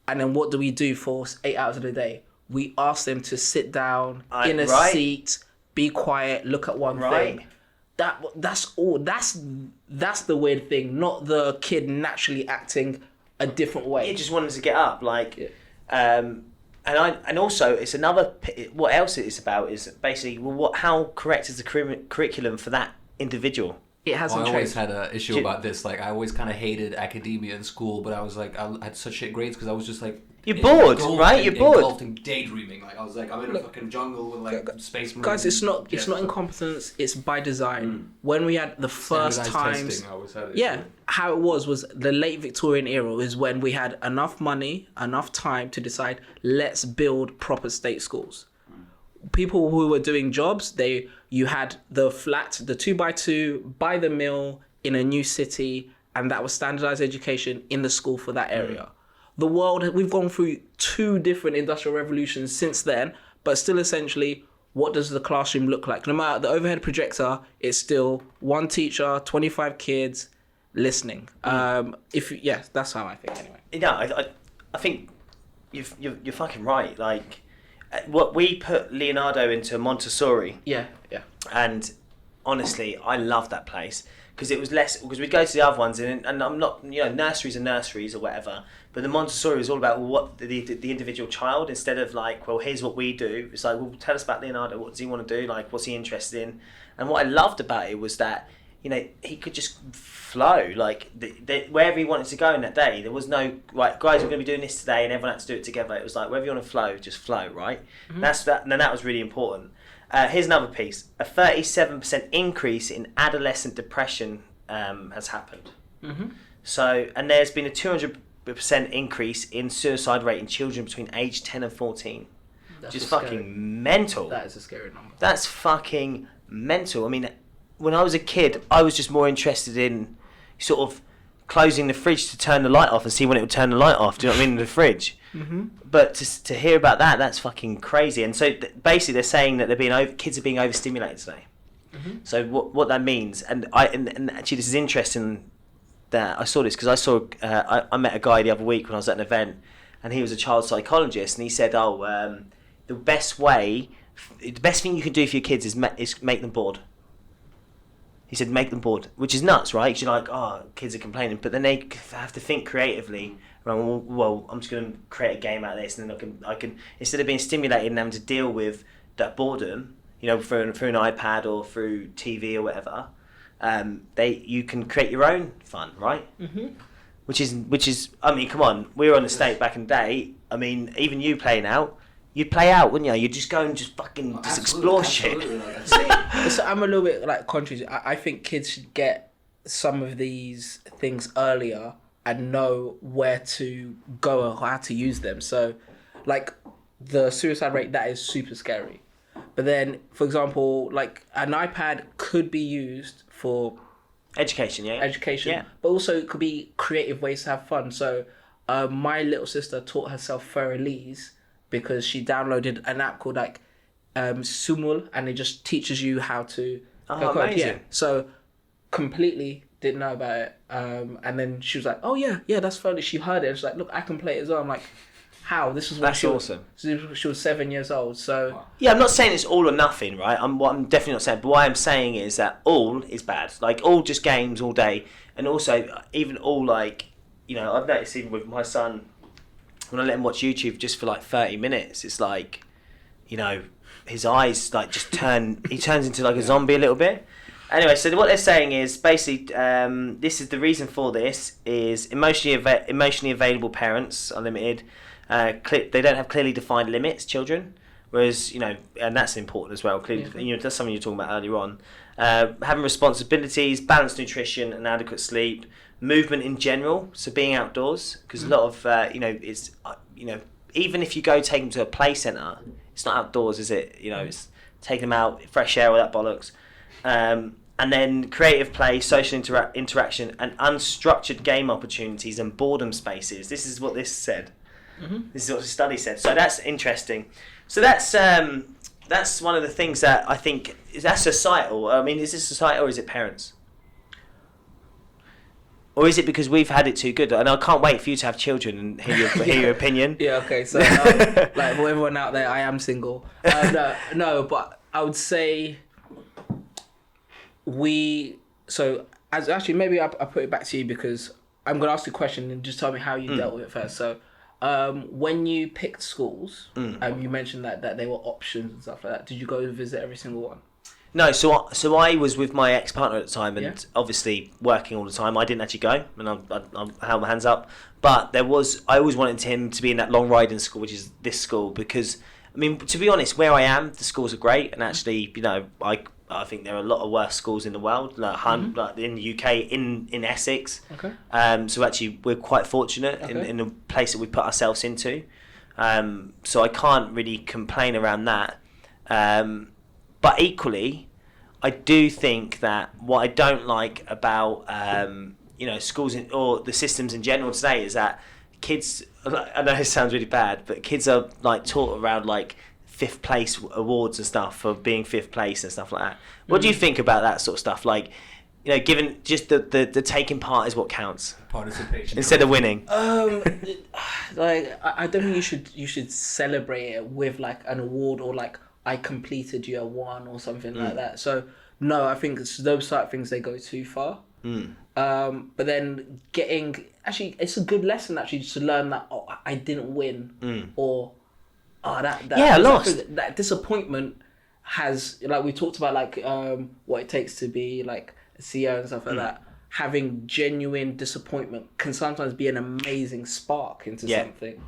And then what do we do for 8 hours of the day? We ask them to sit down in a seat, be quiet, look at one thing. That's all. That's the weird thing, not the kid naturally acting a different way. He just wanted to get up, and also it's another. What else it is about is basically how correct is the curriculum for that individual? It hasn't changed. I always had an issue about this. Like, I always kind of hated academia in school, but I was like, I had such shit grades because I was just like, you're bored, right? You're bored. Engulfed in daydreaming. Like, I was like, I'm in a fucking jungle with like space marines. Guys, it's not incompetence. It's by design. When we had the first times, how it was the late Victorian era is when we had enough money, enough time to decide, let's build proper state schools. People who were doing jobs, you had the flat, the 2x2 by the mill in a new city, and that was standardized education in the school for that area. the world, we've gone through 2 different industrial revolutions since then, but still essentially, what does the classroom look like? No matter the overhead projector, it's still 1 teacher, 25 kids listening. That's how I think anyway. Yeah, I think you're fucking right. Like, what we put Leonardo into Montessori. Yeah. And honestly, I love that place because it was less, because we'd go to the other ones and I'm not, nurseries are nurseries or whatever, but the Montessori was all about what the individual child, instead of like, well, here's what we do. It's like, well, tell us about Leonardo. What does he want to do? Like, what's he interested in? And what I loved about it was that, he could just flow, like wherever he wanted to go in that day. There was no, right, guys, we're going to be doing this today, and everyone had to do it together. It was like, wherever you want to flow, just flow, right? Mm-hmm. And that was really important. Here's another piece. A 37% increase in adolescent depression has happened. Mm-hmm. So, and there's been a 200% increase in suicide rate in children between age 10 and 14. That's just fucking mental. That is a scary number. That's fucking mental. I mean, when I was a kid, I was just more interested in sort of closing the fridge to turn the light off and see when it would turn the light off. Do you know what I mean? In the fridge. Mm-hmm. But to hear about that's fucking crazy. And so basically, they're saying that kids are being overstimulated today. Mm-hmm. So what that means, and actually, this is interesting that I saw this because I met a guy the other week when I was at an event, and he was a child psychologist, and he said, the best thing you can do for your kids is make them bored. He said, make them bored, which is nuts, right? Because you're like, kids are complaining. But then they have to think creatively. Well, I'm just going to create a game out of this. And then I can instead of being stimulated and having to deal with that boredom, through an iPad or through TV or whatever, you can create your own fun, right? Mm-hmm. Which is, I mean, come on. We were on the state back in the day. I mean, even you playing out. You'd play out, wouldn't you? You'd just go and just fucking explore shit. So I'm a little bit like contrary. I think kids should get some of these things earlier and know where to go or how to use them. So, like the suicide rate, that is super scary. But then, for example, like an iPad could be used for education, yeah. But also it could be creative ways to have fun. So, my little sister taught herself Fairlies because she downloaded an app called like Sumul, and it just teaches you how to amazing. Yeah. So completely didn't know about it. And then she was like, oh yeah, that's funny. She heard it. She's like, look, I can play it as well. I'm like, how? This is that's awesome. She was 7 years old. So yeah, I'm not saying it's all or nothing, right? I'm definitely not saying. But what I'm saying is that all is bad. Like all just games all day, and also even all like I've noticed even with my son. When I let him watch YouTube just for like 30 minutes, it's like, his eyes like just he turns into like a zombie a little bit. Anyway, so what they're saying is basically, this is the reason for this is emotionally available parents are limited. They don't have clearly defined limits, children, whereas, and that's important as well. Clearly, that's something you were talking about earlier on. Having responsibilities, balanced nutrition and adequate sleep. Movement in general, so being outdoors, because a lot of it's even if you go take them to a play centre, it's not outdoors, is it? It's take them out, fresh air, all that bollocks. And then creative play, social interaction, and unstructured game opportunities and boredom spaces. This is what this said. Mm-hmm. This is what the study said. So that's interesting. So that's one of the things that I think is that societal. I mean, is this societal or is it parents? Or is it because we've had it too good? And I can't wait for you to have children and hear your opinion. Yeah, okay. So, like for everyone out there, I am single. No, but I would say maybe I put it back to you because I'm going to ask you a question and just tell me how you dealt with it first. So, when you picked schools, you mentioned that they were options and stuff like that. Did you go visit every single one? No, so I was with my ex-partner at the time, and obviously working all the time. I didn't actually go, and I held my hands up. But I always wanted him to be in that long riding school, which is this school, because I mean, to be honest, where I am, the schools are great, and actually, I think there are a lot of worse schools in the world, like like in the UK, in Essex. Okay. So actually, we're quite fortunate in the place that we put ourselves into. So I can't really complain around that. But equally, I do think that what I don't like about schools or the systems in general today is that kids, I know it sounds really bad, but kids are like taught around like 5th place awards and stuff for being 5th place and stuff like that. What do you think about that sort of stuff? Like, you know, given just the taking part is what counts. Participation. Instead of winning. Like, I don't think you should celebrate it with like an award or like I completed year 1 or something like that. So no, I think those sort of things, they go too far. But then it's a good lesson actually to learn that I didn't win or I lost. That disappointment has, like we talked about, like what it takes to be like a CEO and stuff like that. Having genuine disappointment can sometimes be an amazing spark into something.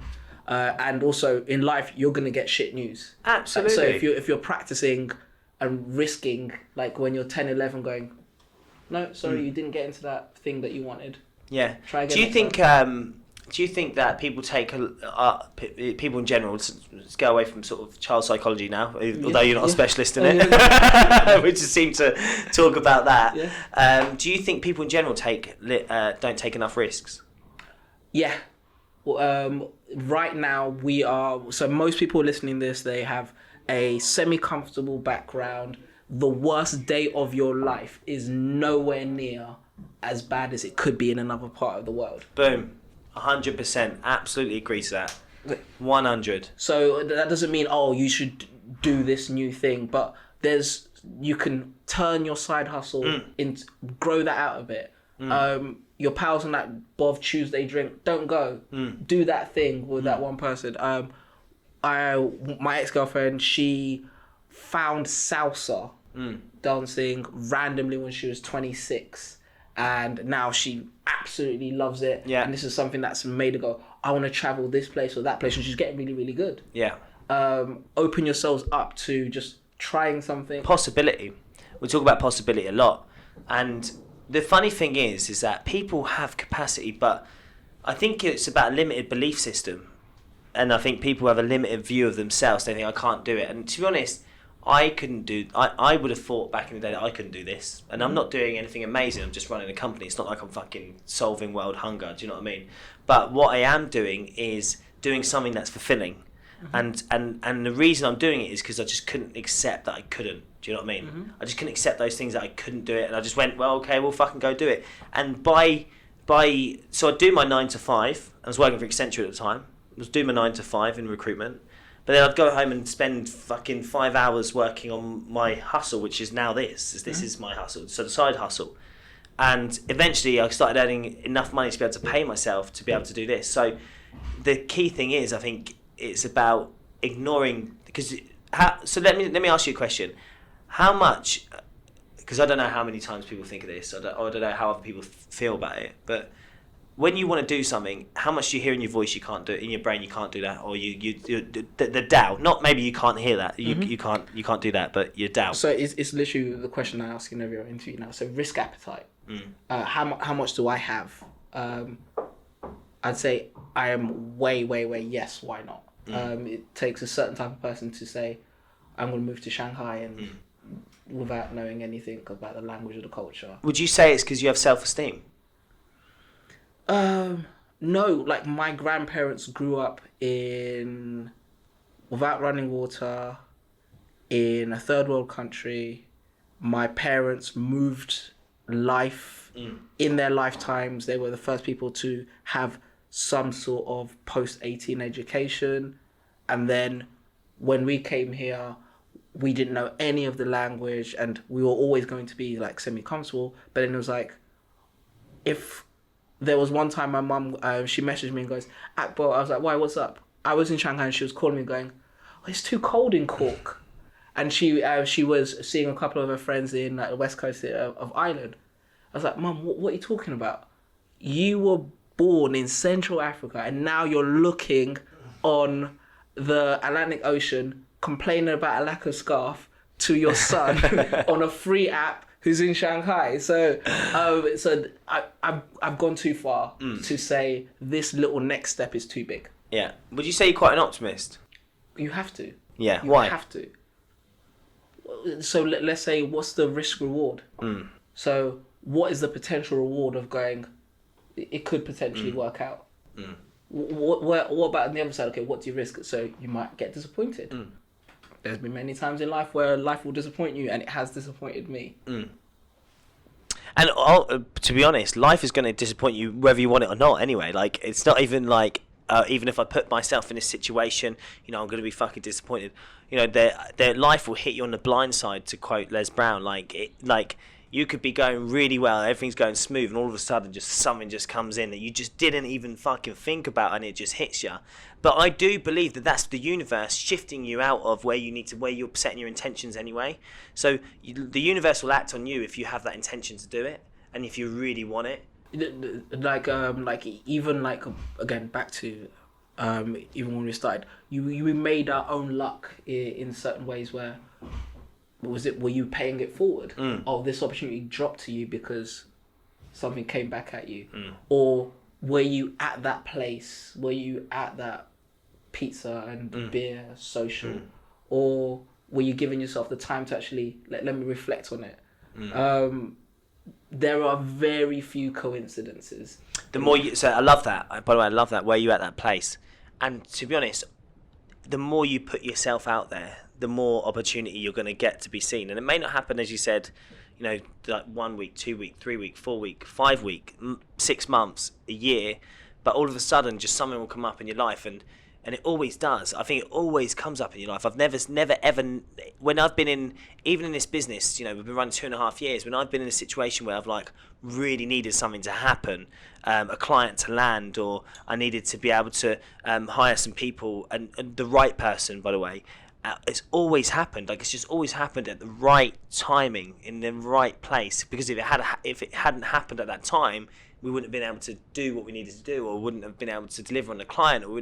And also in life, you're gonna get shit news. Absolutely. So if you're practicing and risking, like when you're 10, 11, going, no, sorry, you didn't get into that thing that you wanted. Yeah. Try again. Do you think that people take people in general? Let's go away from sort of child psychology now, although you're not a specialist in it. We just seem to talk about that. Yeah. Do you think people in general don't take enough risks? Yeah. Right now we are. So most people listening to this, they have a semi-comfortable background. The worst day of your life is nowhere near as bad as it could be in another part of the world. Boom. 100%. Absolutely agree to that. 100. So that doesn't mean, you should do this new thing, but you can turn your side hustle into, grow that out a bit. Your pals on that Bov Tuesday drink, don't go. Do that thing with that one person. My ex-girlfriend, she found salsa dancing randomly when she was 26. And now she absolutely loves it. Yeah. And this is something that's made her go, I want to travel this place or that place. And she's getting really, really good. Yeah. Open yourselves up to just trying something. Possibility. We talk about possibility a lot. And the funny thing is that people have capacity, but I think it's about a limited belief system. And I think people have a limited view of themselves. They think, I can't do it. And to be honest, I would have thought back in the day that I couldn't do this. And I'm not doing anything amazing. I'm just running a company. It's not like I'm fucking solving world hunger. Do you know what I mean? But what I am doing is doing something that's fulfilling. And the reason I'm doing it is because I just couldn't accept that I couldn't. Do you know what I mean? I just couldn't accept those things that I couldn't do it. And I just went, well, okay, we'll fucking go do it. And so I'd do my 9 to 5. I was working for Accenture at the time. I was doing my 9 to 5 in recruitment. But then I'd go home and spend fucking 5 hours working on my hustle, which is now this. This is my hustle, so the side hustle. And eventually I started earning enough money to be able to pay myself to be able to do this. So the key thing is, I think it's about ignoring, so let me ask you a question. How much, because I don't know how many times people think of this, I don't know how other people feel about it, but when you want to do something, how much do you hear in your voice you can't do it, in your brain you can't do that, or the doubt? Not maybe you can't hear that, you can't do that, but your doubt. So it's literally the question I ask in every interview now. So risk appetite. How much do I have? I'd say I am way yes. Why not? It takes a certain type of person to say, I'm going to move to Shanghai and without knowing anything about the language or the culture. Would you say it's because you have self-esteem? No, like my grandparents grew up without running water, in a third world country. My parents moved life in their lifetimes. They were the first people to have some sort of post-18 education. And then when we came here, we didn't know any of the language and we were always going to be like semi-comfortable. But then it was like, if there was one time my mum, she messaged me and goes, Akbar, I was like, why, what's up? I was in Shanghai and she was calling me going, it's too cold in Cork. And she was seeing a couple of her friends in the west coast of Ireland. I was like, Mum, what are you talking about? You were born in Central Africa and now you're looking on the Atlantic Ocean complaining about a lack of scarf to your son on a free app who's in Shanghai. So I've gone too far to say this little next step is too big. Yeah. Would you say you're quite an optimist? You have to. Yeah. Why? You have to. So let's say, what's the risk reward? So what is the potential reward of going, it could potentially work out? What about on the other side? Okay, what do you risk? So you might get disappointed. There's been many times in life where life will disappoint you, and it has disappointed me. And to be honest, life is going to disappoint you whether you want it or not anyway. Like, it's not even like, even if I put myself in this situation, I'm going to be fucking disappointed. Their life will hit you on the blind side, to quote Les Brown. Like you could be going really well, everything's going smooth, and all of a sudden just something just comes in that you just didn't even fucking think about, and it just hits you. But I do believe that that's the universe shifting you out of where you're setting your intentions anyway. So the universe will act on you if you have that intention to do it, and if you really want it. Again, back to even when we started, we made our own luck in certain ways. Where were you paying it forward? Oh, this opportunity dropped to you because something came back at you, or were you at that place? Were you at that pizza and beer social, or were you giving yourself the time to actually let me reflect on it? There are very few coincidences. I love that. By the way, I love that. Were you at that place? And to be honest, the more you put yourself out there, the more opportunity you're going to get to be seen. And it may not happen, as you said, like 1 week, 2 week, 3 week, 4 week, 5 week, 6 months, a year, but all of a sudden just something will come up in your life, and it always does. I think it always comes up in your life. I've never ever, when I've been even in this business, we've been running 2.5 years, when I've been in a situation where I've like really needed something to happen, a client to land, or I needed to be able to hire some people, and the right person, by the way, it's always happened. Like, it's just always happened at the right timing, in the right place. Because if it hadn't happened at that time, we wouldn't have been able to do what we needed to do, or wouldn't have been able to deliver on the client, or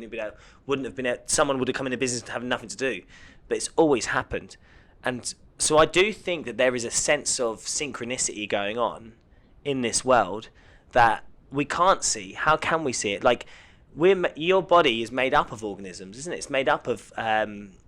someone would have come in the business and have nothing to do. But it's always happened. And so I do think that there is a sense of synchronicity going on in this world that we can't see. How can we see it? Like, your body is made up of organisms, isn't it? It's made up of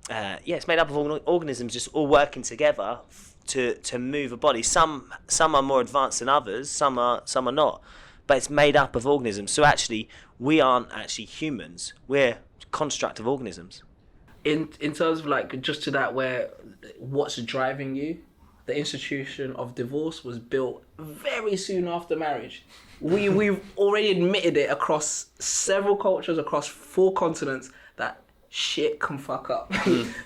it's made up of organisms just all working together to move a body. Some are more advanced than others. Some are not. But it's made up of organisms. So actually, we aren't actually humans. We're a construct of organisms. In terms of like, just to that, where what's driving you, the institution of divorce was built very soon after marriage. We've already admitted it across several cultures, across 4 continents, that shit can fuck up.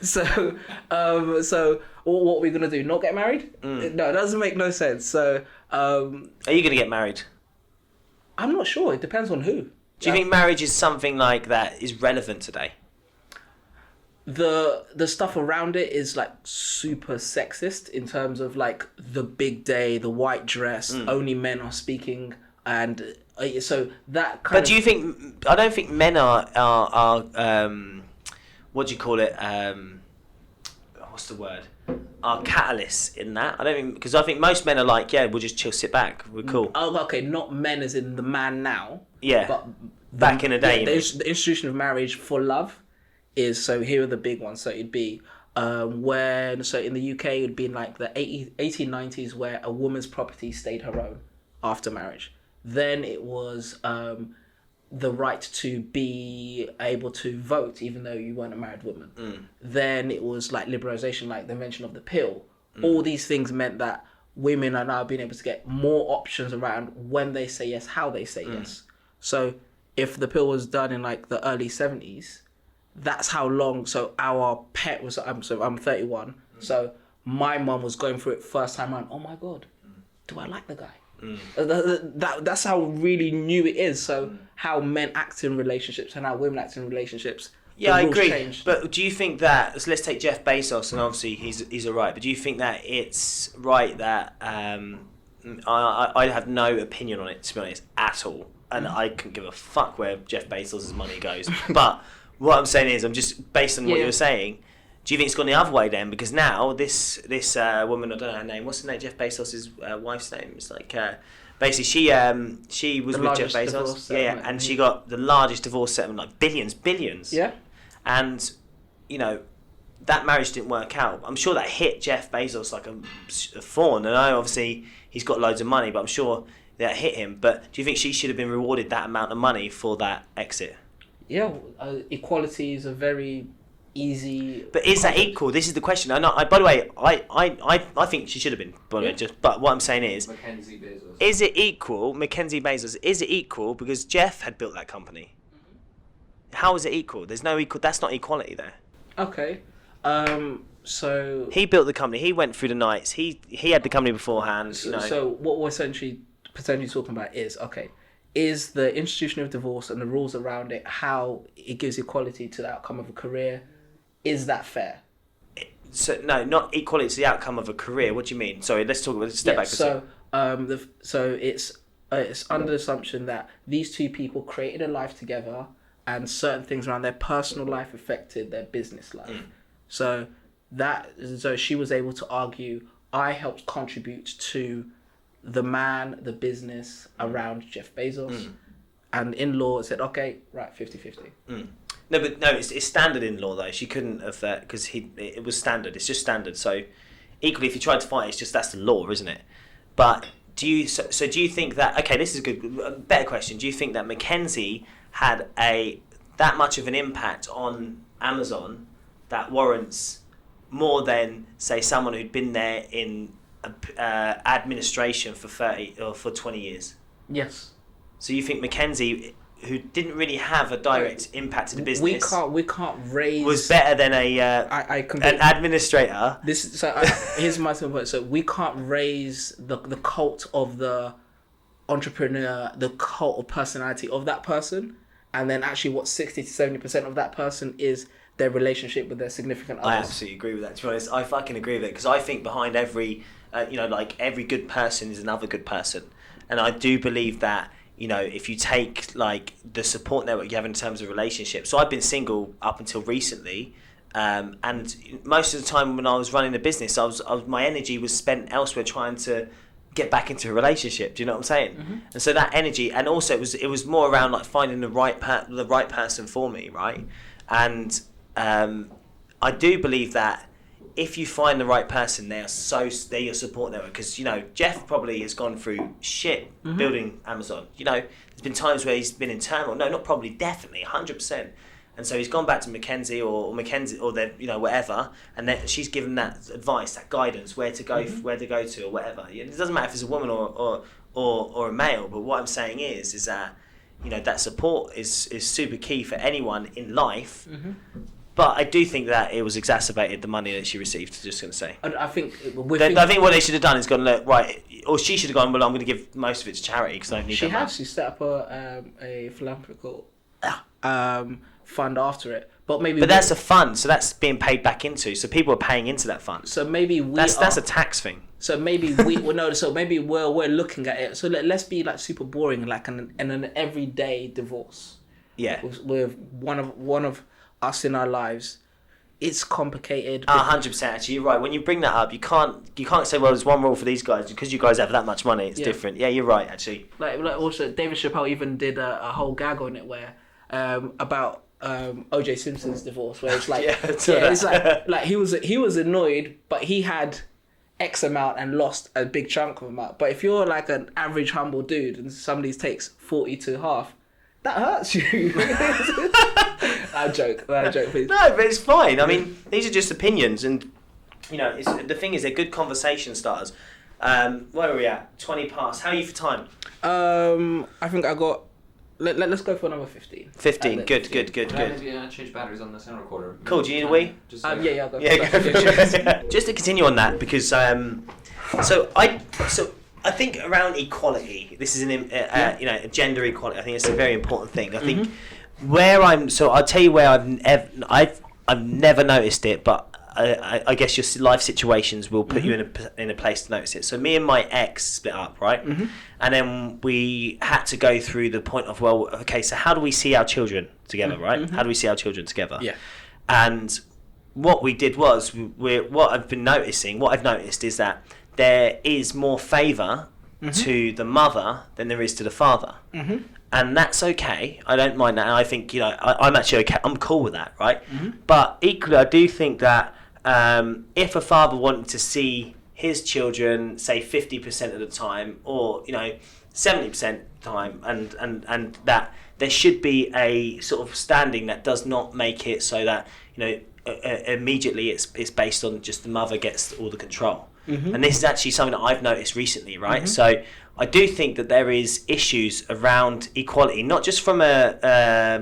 So what are we gonna do? Not get married? No, it doesn't make no sense. So are you gonna get married? I'm not sure. It depends on who. Do you think marriage is something like that is relevant today? The stuff around it is like super sexist, in terms of like the big day, the white dress, only men are speaking, and so that kind of... But do you think... I don't think men are what do you call it? What's the word? Are catalysts in that. I don't think... Because I think most men are like, yeah, we'll just chill, sit back, we're cool. Oh, okay, not men as in the man now. Yeah, but back in the day. The institution of marriage for love is... So here are the big ones. So it'd be... So in the UK, it would be in like the 1890s, where a woman's property stayed her own after marriage. Then it was the right to be able to vote, even though you weren't a married woman. Then it was like liberalization, like the invention of the pill. All these things meant that women are now being able to get more options around when they say yes, how they say yes. So if the pill was done in like the early 70s, that's how long. So our pet was... I'm 31. So my mum was going through it first time around. Oh my God, do I like the guy? That's how really new it is. So how men act in relationships and how women act in relationships. Yeah, I agree. Changed. But do you think that... So let's take Jeff Bezos, and obviously he's all right. But do you think that it's right that... I have no opinion on it, to be honest, at all. And I couldn't give a fuck where Jeff Bezos' money goes. But what I'm saying is, I'm just... Based on what you're saying... Do you think it's gone the other way then? Because now this woman, I don't know her name. What's her name? Jeff Bezos' wife's name. It's like basically she was with Jeff Bezos. And she got the largest divorce settlement, like billions. Yeah. And that marriage didn't work out. I'm sure that hit Jeff Bezos like a thorn. And I know obviously he's got loads of money, but I'm sure that hit him. But do you think she should have been rewarded that amount of money for that exit? equality is a very easy. But is that equal? This is the question. By the way, I think she should have been. But what I'm saying is, Mackenzie Bezos. Is it equal? Mackenzie Bezos. Is it equal because Jeff had built that company? How is it equal? There's no equal. That's not equality there. Okay. So he built the company. He went through the nights. He had the company beforehand. So what we're potentially talking about is the institution of divorce and the rules around it, how it gives equality to the outcome of a career. Is that fair? So no, not equality to the outcome of a career. What do you mean? Sorry, let's talk about step back. So it's under the assumption that these two people created a life together, and certain things around their personal life affected their business life. So she was able to argue, I helped contribute to the business around Jeff Bezos, and in law it said, okay, right, 50-50. No, it's standard in law though. She couldn't have that because it was standard. It's just standard. So equally, if you tried to fight, it's just that's the law, isn't it? But do you think that? Okay, this is a better question. Do you think that Mackenzie had that much of an impact on Amazon that warrants more than say someone who'd been there in administration for 30 or for 20 years? Yes. So you think Mackenzie, who didn't really have a direct impact to the business, we can't raise, was better than an administrator? Here's my point. So we can't raise the cult of the entrepreneur, the cult of personality of that person, and then actually what 60 to 70% of that person is their relationship with their significant others. I absolutely agree with that. To be honest, I fucking agree with it because I think behind every every good person is another good person, and I do believe that. If you take like the support network you have in terms of relationships. So I've been single up until recently, and most of the time when I was running a business, my energy was spent elsewhere trying to get back into a relationship. Do you know what I'm saying? Mm-hmm. And so that energy, and also it was more around like finding the right person for me, right? And I do believe that if you find the right person, they're your support network. Because Jeff probably has gone through shit building Amazon. There's been times where he's been in turmoil. No, not probably, definitely, 100%. And so he's gone back to Mackenzie or whatever, and then she's given that advice, that guidance, where to go to, or whatever. It doesn't matter if it's a woman or a male. But what I'm saying is that that support is super key for anyone in life. Mm-hmm. But I do think that it was exacerbated, the money that she received, just going to say. I think what they should have done is gone, look, right, or she should have gone, well, I'm going to give most of it to charity because I don't need that money. She set up a philanthropical fund after it. But that's a fund, so that's being paid back into. So people are paying into that fund. So maybe that's a tax thing. So maybe we're looking at it. So let's be like super boring, like an everyday divorce. Yeah. With one of us in our lives, it's complicated. 100%. Actually, you're right. When you bring that up, you can't say, well, there's one rule for these guys because you guys have that much money. It's different. Yeah, you're right. Actually, like also David Chappelle even did a whole gag on it where about O.J. Simpson's divorce, where it's like it's like he was annoyed, but he had X amount and lost a big chunk of amount. But if you're like an average humble dude and somebody takes 40 to half, that hurts you. I joke, please. No, but it's fine. I mean, these are just opinions, and the thing is, they're good conversation starters. Where are we at? 20 past. How are you for time? I think I got. Let's go for number 15. 15. Good. Change batteries on the sound recorder. Cool. Do you need a wee? Yeah. Go. Just to continue on that, because I think around equality, this is gender equality. I think it's a very important thing. I think I'll tell you where I've never noticed it, but I guess your life situations will put you in a place to notice it. So me and my ex split up, right? Mm-hmm. And then we had to go through the point of, well, okay, so how do we see our children together, right? Mm-hmm. How do we see our children together? Yeah. And what we did was, what I've noticed is that there is more favour to the mother than there is to the father. Mm-hmm. And that's okay. I don't mind that. And I think, I'm actually okay. I'm cool with that, right? Mm-hmm. But equally, I do think that if a father wanted to see his children, say 50% of the time, or 70% of the time, and that there should be a sort of standing that does not make it so that, you know, immediately it's based on just the mother gets all the control. And this is actually something that I've noticed recently, right? So I do think that there is issues around equality, not just from a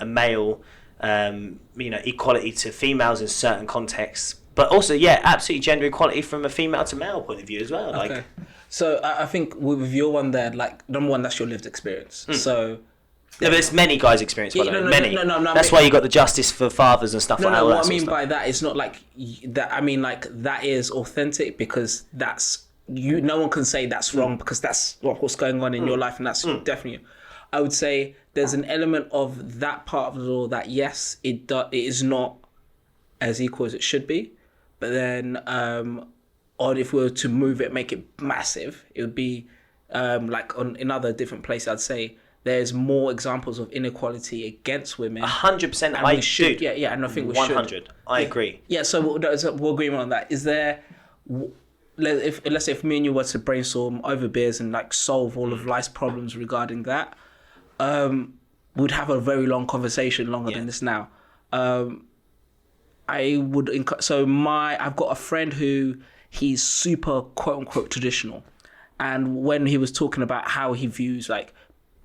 male, you know, equality to females in certain contexts, but also, yeah, absolutely gender equality from a female to male point of view as well. Like, so I think with your one there, like, number one, that's your lived experience. So. No, but it's many guys' experience, by the way. Many. No, that's why you got the justice for fathers and stuff like that. No, what I mean by that is not like that. I mean, like, that is authentic because that's you. No one can say that's wrong because that's what's going on in your life, and that's definitely. I would say there's an element of that part of the law that yes, it is not as equal as it should be, but then, or if we were to move it, make it massive, it would be like in other different places. I'd say. There's more examples of inequality against women. 100%. I should. Yeah, and I think we 100. should. I agree. Yeah, so we're agreeing on that. Is there, let's say if me and you were to brainstorm over beers and like solve all of life's problems regarding that, we'd have a very long conversation, longer than this now. I would. I've got a friend who he's super quote unquote traditional, and when he was talking about how he views like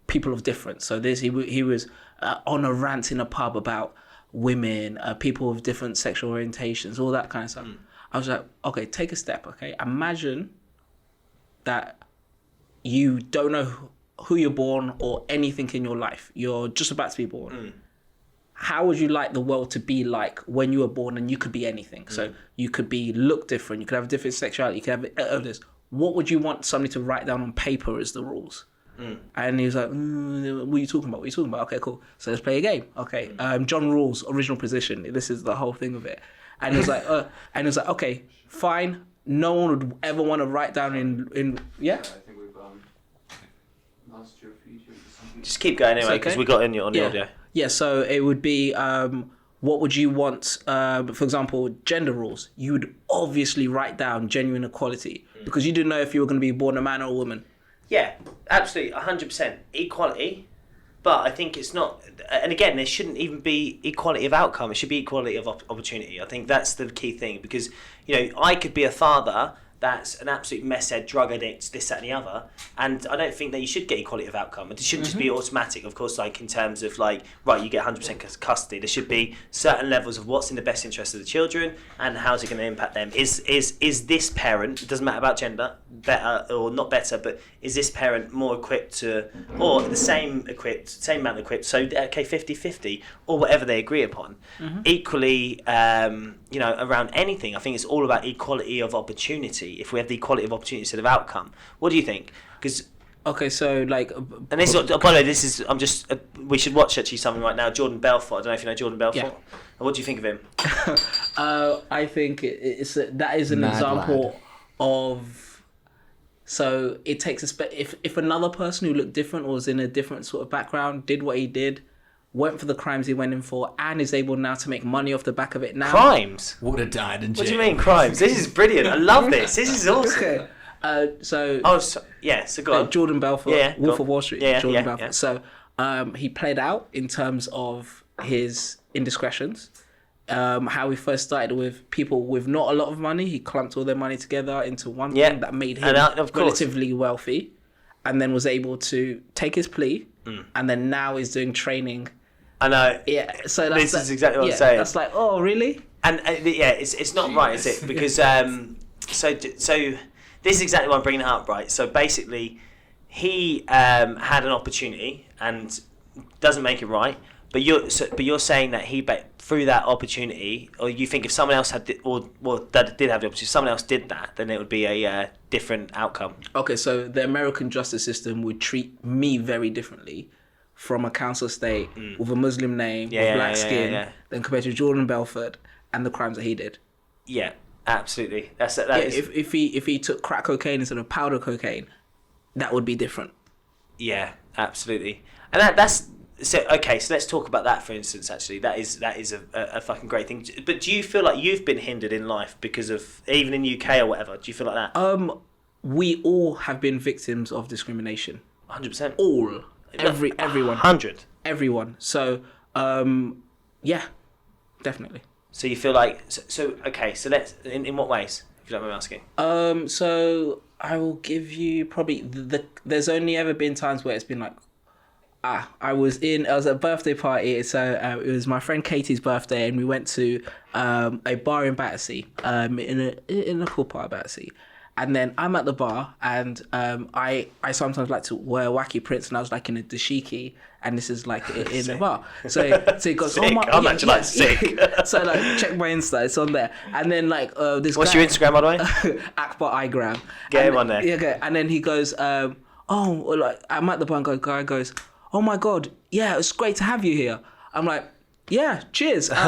people of difference. So he was on a rant in a pub about women, people with different sexual orientations, all that kind of stuff. I was like, okay, take a step, okay? Imagine that you don't know who you're born or anything in your life. You're just about to be born. How would you like the world to be like when you were born and you could be anything? So you could look different, you could have a different sexuality, you could have this. What would you want somebody to write down on paper as the rules? And he was like, what are you talking about? Okay, cool. So let's play a game. Okay. John Rawls' original position. This is the whole thing of it. And he was like, okay, fine. No one would ever want to write down in yeah? I think we've lost your feature. Just keep going anyway, because we got on the audio. Yeah, so it would be, what would you want, for example, gender rules. You would obviously write down genuine equality because you didn't know if you were going to be born a man or a woman. Yeah, absolutely, 100% equality, but I think it's not. And again, there shouldn't even be equality of outcome. It should be equality of opportunity. I think that's the key thing because, you know, I could be a father that's an absolute mess head, drug addict, this, that, and the other. And I don't think that you should get equality of outcome. It shouldn't just be automatic, of course, like in terms of like, right, you get 100% custody. There should be certain levels of what's in the best interest of the children and how's it going to impact them. Is this parent, it doesn't matter about gender, better or not better, but is this parent more equipped to, or the same amount equipped, so okay, 50-50, or whatever they agree upon. Equally, you know, around anything, I think it's all about equality of opportunity. If we have the equality of opportunity instead of outcome, what do you think? Because okay, so like, and this is, by the way, this is we should watch actually something right now. Jordan Belfort. I don't know if you know Jordan Belfort. Yeah. What do you think of him? I think that is an example of. So it takes if another person who looked different or was in a different sort of background did what he did, went for the crimes he went in for, and is able now to make money off the back of it now. Crimes? Would have died in jail. What do you mean crimes? This is brilliant. I love this. This is awesome. Okay. So go on. Jordan Belfort, Wolf of Wall Street. Jordan Belfort. Yeah. So he played out in terms of his indiscretions. How he first started with people with not a lot of money. He clumped all their money together into one thing that made him relatively wealthy, and then was able to take his plea, and then now is doing training. I know. Yeah. So this is exactly what I'm saying. That's like, oh, really? And it's not right, is it? Because so this is exactly why I'm bringing it up, right? So basically, he had an opportunity and doesn't make it right. But you're saying that he through that opportunity, or you think if someone else had that did have the opportunity, if someone else did that, then it would be a different outcome. Okay, so the American justice system would treat me very differently from a council state with a Muslim name, with black skin, than compared to Jordan Belfort and the crimes that he did. Yeah, absolutely. That is... If he took crack cocaine instead of powder cocaine, that would be different. Yeah, absolutely. And that's so. Okay, so let's talk about that. For instance, actually, that is a fucking great thing. But do you feel like you've been hindered in life because of, even in UK or whatever? Do you feel like that? We all have been victims of discrimination. 100%. All. Everyone. 100. Everyone. So, yeah, definitely. So you feel like okay. So let's in what ways? If you don't mind me asking. So I will give you probably there's only ever been times where it's been like, I was at a birthday party. So it was my friend Katie's birthday, and we went to a bar in Battersea, in a cool part of Battersea. And then I'm at the bar, and I sometimes like to wear wacky prints, and I was like in a dashiki, and this is like in the bar. So he goes, sick. I'm actually like sick. So like check my Insta, it's on there. And then like this. What's guy, your Instagram, by the way? Akbar Igram. Get him on there. Yeah, okay. And then he goes, like I'm at the bar, and guy goes, oh my god, yeah, it's great to have you here. I'm like, yeah, cheers. Been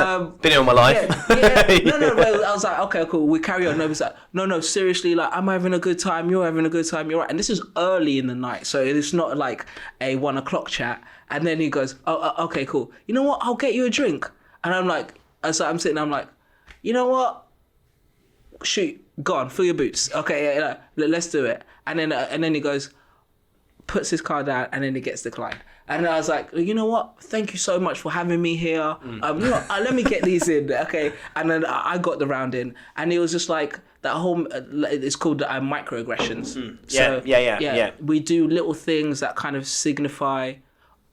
here all my life. Yeah. No. Well, I was like, okay, cool. We carry on. No, he's like, no. Seriously, like I'm having a good time. You're having a good time. You're right. And this is early in the night, so it's not like a 1 o'clock chat. And then he goes, oh, okay, cool. You know what? I'll get you a drink. And I'm like, so I'm sitting. I'm like, you know what? Shoot, go on, fill your boots. Okay, yeah, let's do it. And then he goes, puts his card down, and then it gets declined. And I was like, you know what? Thank you so much for having me here. Let me get these in, okay? And then I got the round in, and it was just like that whole. It's called microaggressions. Yeah. We do little things that kind of signify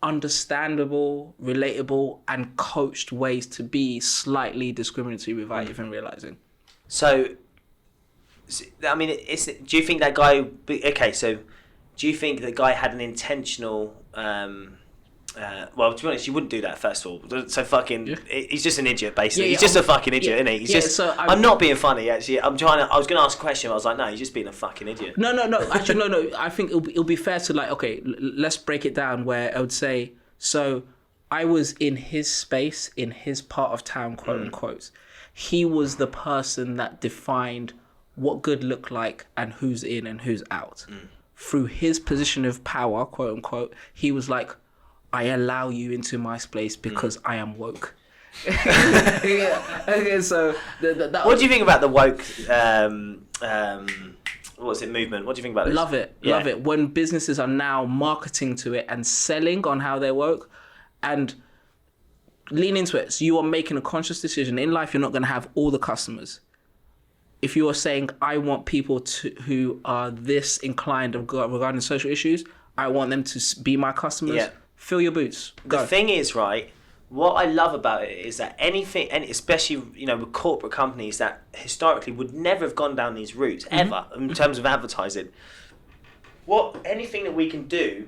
understandable, relatable, and coached ways to be slightly discriminatory without even realizing. So, I mean, do you think that guy? Okay, so. Do you think the guy had an intentional? Well, to be honest, you wouldn't do that first of all. So fucking, he's just an idiot, basically. He's just a fucking idiot, isn't he? He's just. So I'm not being funny, actually. I was going to ask a question, but I was like, no, he's just being a fucking idiot. No. Actually, no. I think it'll be fair to like, okay, let's break it down. Where I would say, so I was in his space, in his part of town, quote unquote. He was the person that defined what good looked like and who's in and who's out. Through his position of power, quote unquote, he was like, I allow you into my space because I am woke. Okay, so what do you think about the woke movement? What do you think about this? Love it. When businesses are now marketing to it and selling on how they're woke, and lean into it. So you are making a conscious decision. In life, you're not going to have all the customers. If you are saying, I want people who are this inclined regarding social issues, I want them to be my customers, fill your boots. Go. The thing is, right, what I love about it is that anything, and especially, with corporate companies that historically would never have gone down these routes, ever, in terms of advertising, anything that we can do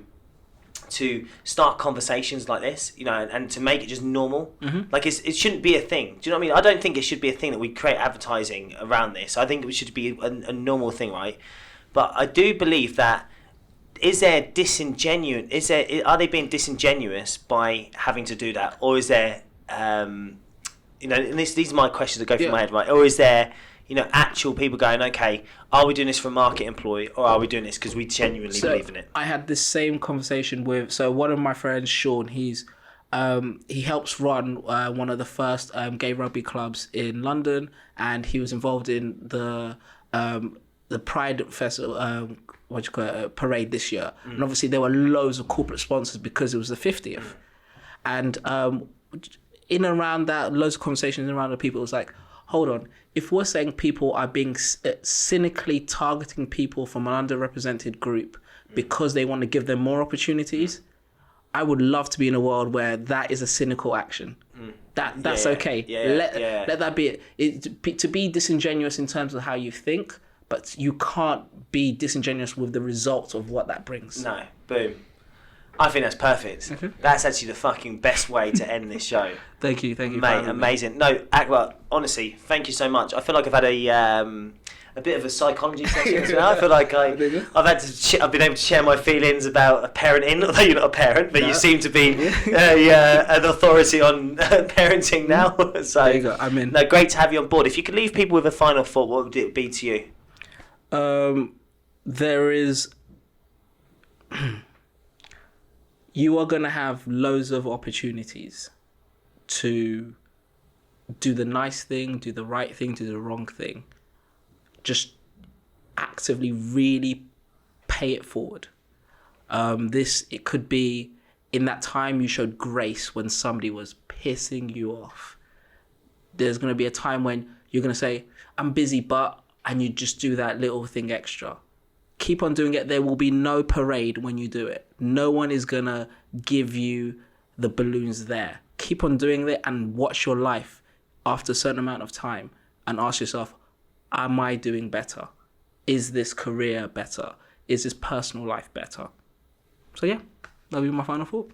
to start conversations like this, and to make it just normal. Like it shouldn't be a thing. Do you know what I mean? I don't think it should be a thing that we create advertising around this. I think it should be a normal thing, right? But I do believe that are they being disingenuous by having to do that, or is there and these are my questions that go through my head, right? Or is there actual people going, okay, are we doing this for a market employee, or are we doing this because we genuinely believe in it? I had this same conversation with one of my friends, Sean. He helps run one of the first gay rugby clubs in London, and he was involved in the Pride Festival, parade this year. And obviously there were loads of corporate sponsors because it was the 50th. And in and around that, loads of conversations around the people. It was like, hold on, if we're saying people are being cynically targeting people from an underrepresented group because they want to give them more opportunities, I would love to be in a world where that is a cynical action. That's okay. Let that be it. To be disingenuous in terms of how you think, but you can't be disingenuous with the results of what that brings. No, boom. I think that's perfect. That's actually the fucking best way to end this show. Thank you, mate. Amazing. No, Akbar, honestly, thank you so much. I feel like I've had a bit of a psychology session as well. I feel like I've been able to share my feelings about parenting. Although you're not a parent, but you seem to be an authority on parenting now. So there you go. I'm in. No, great to have you on board. If you could leave people with a final thought, what would it be to you? There is. You are going to have loads of opportunities to do the nice thing, do the right thing, do the wrong thing. Just actively really pay it forward. It could be in that time you showed grace when somebody was pissing you off. There's going to be a time when you're going to say, I'm busy, but, and you just do that little thing extra. Keep on doing it. There will be no parade when you do it. No one is going to give you the balloons there. Keep on doing it and watch your life after a certain amount of time and ask yourself, am I doing better? Is this career better? Is this personal life better? So yeah, that'll be my final thought.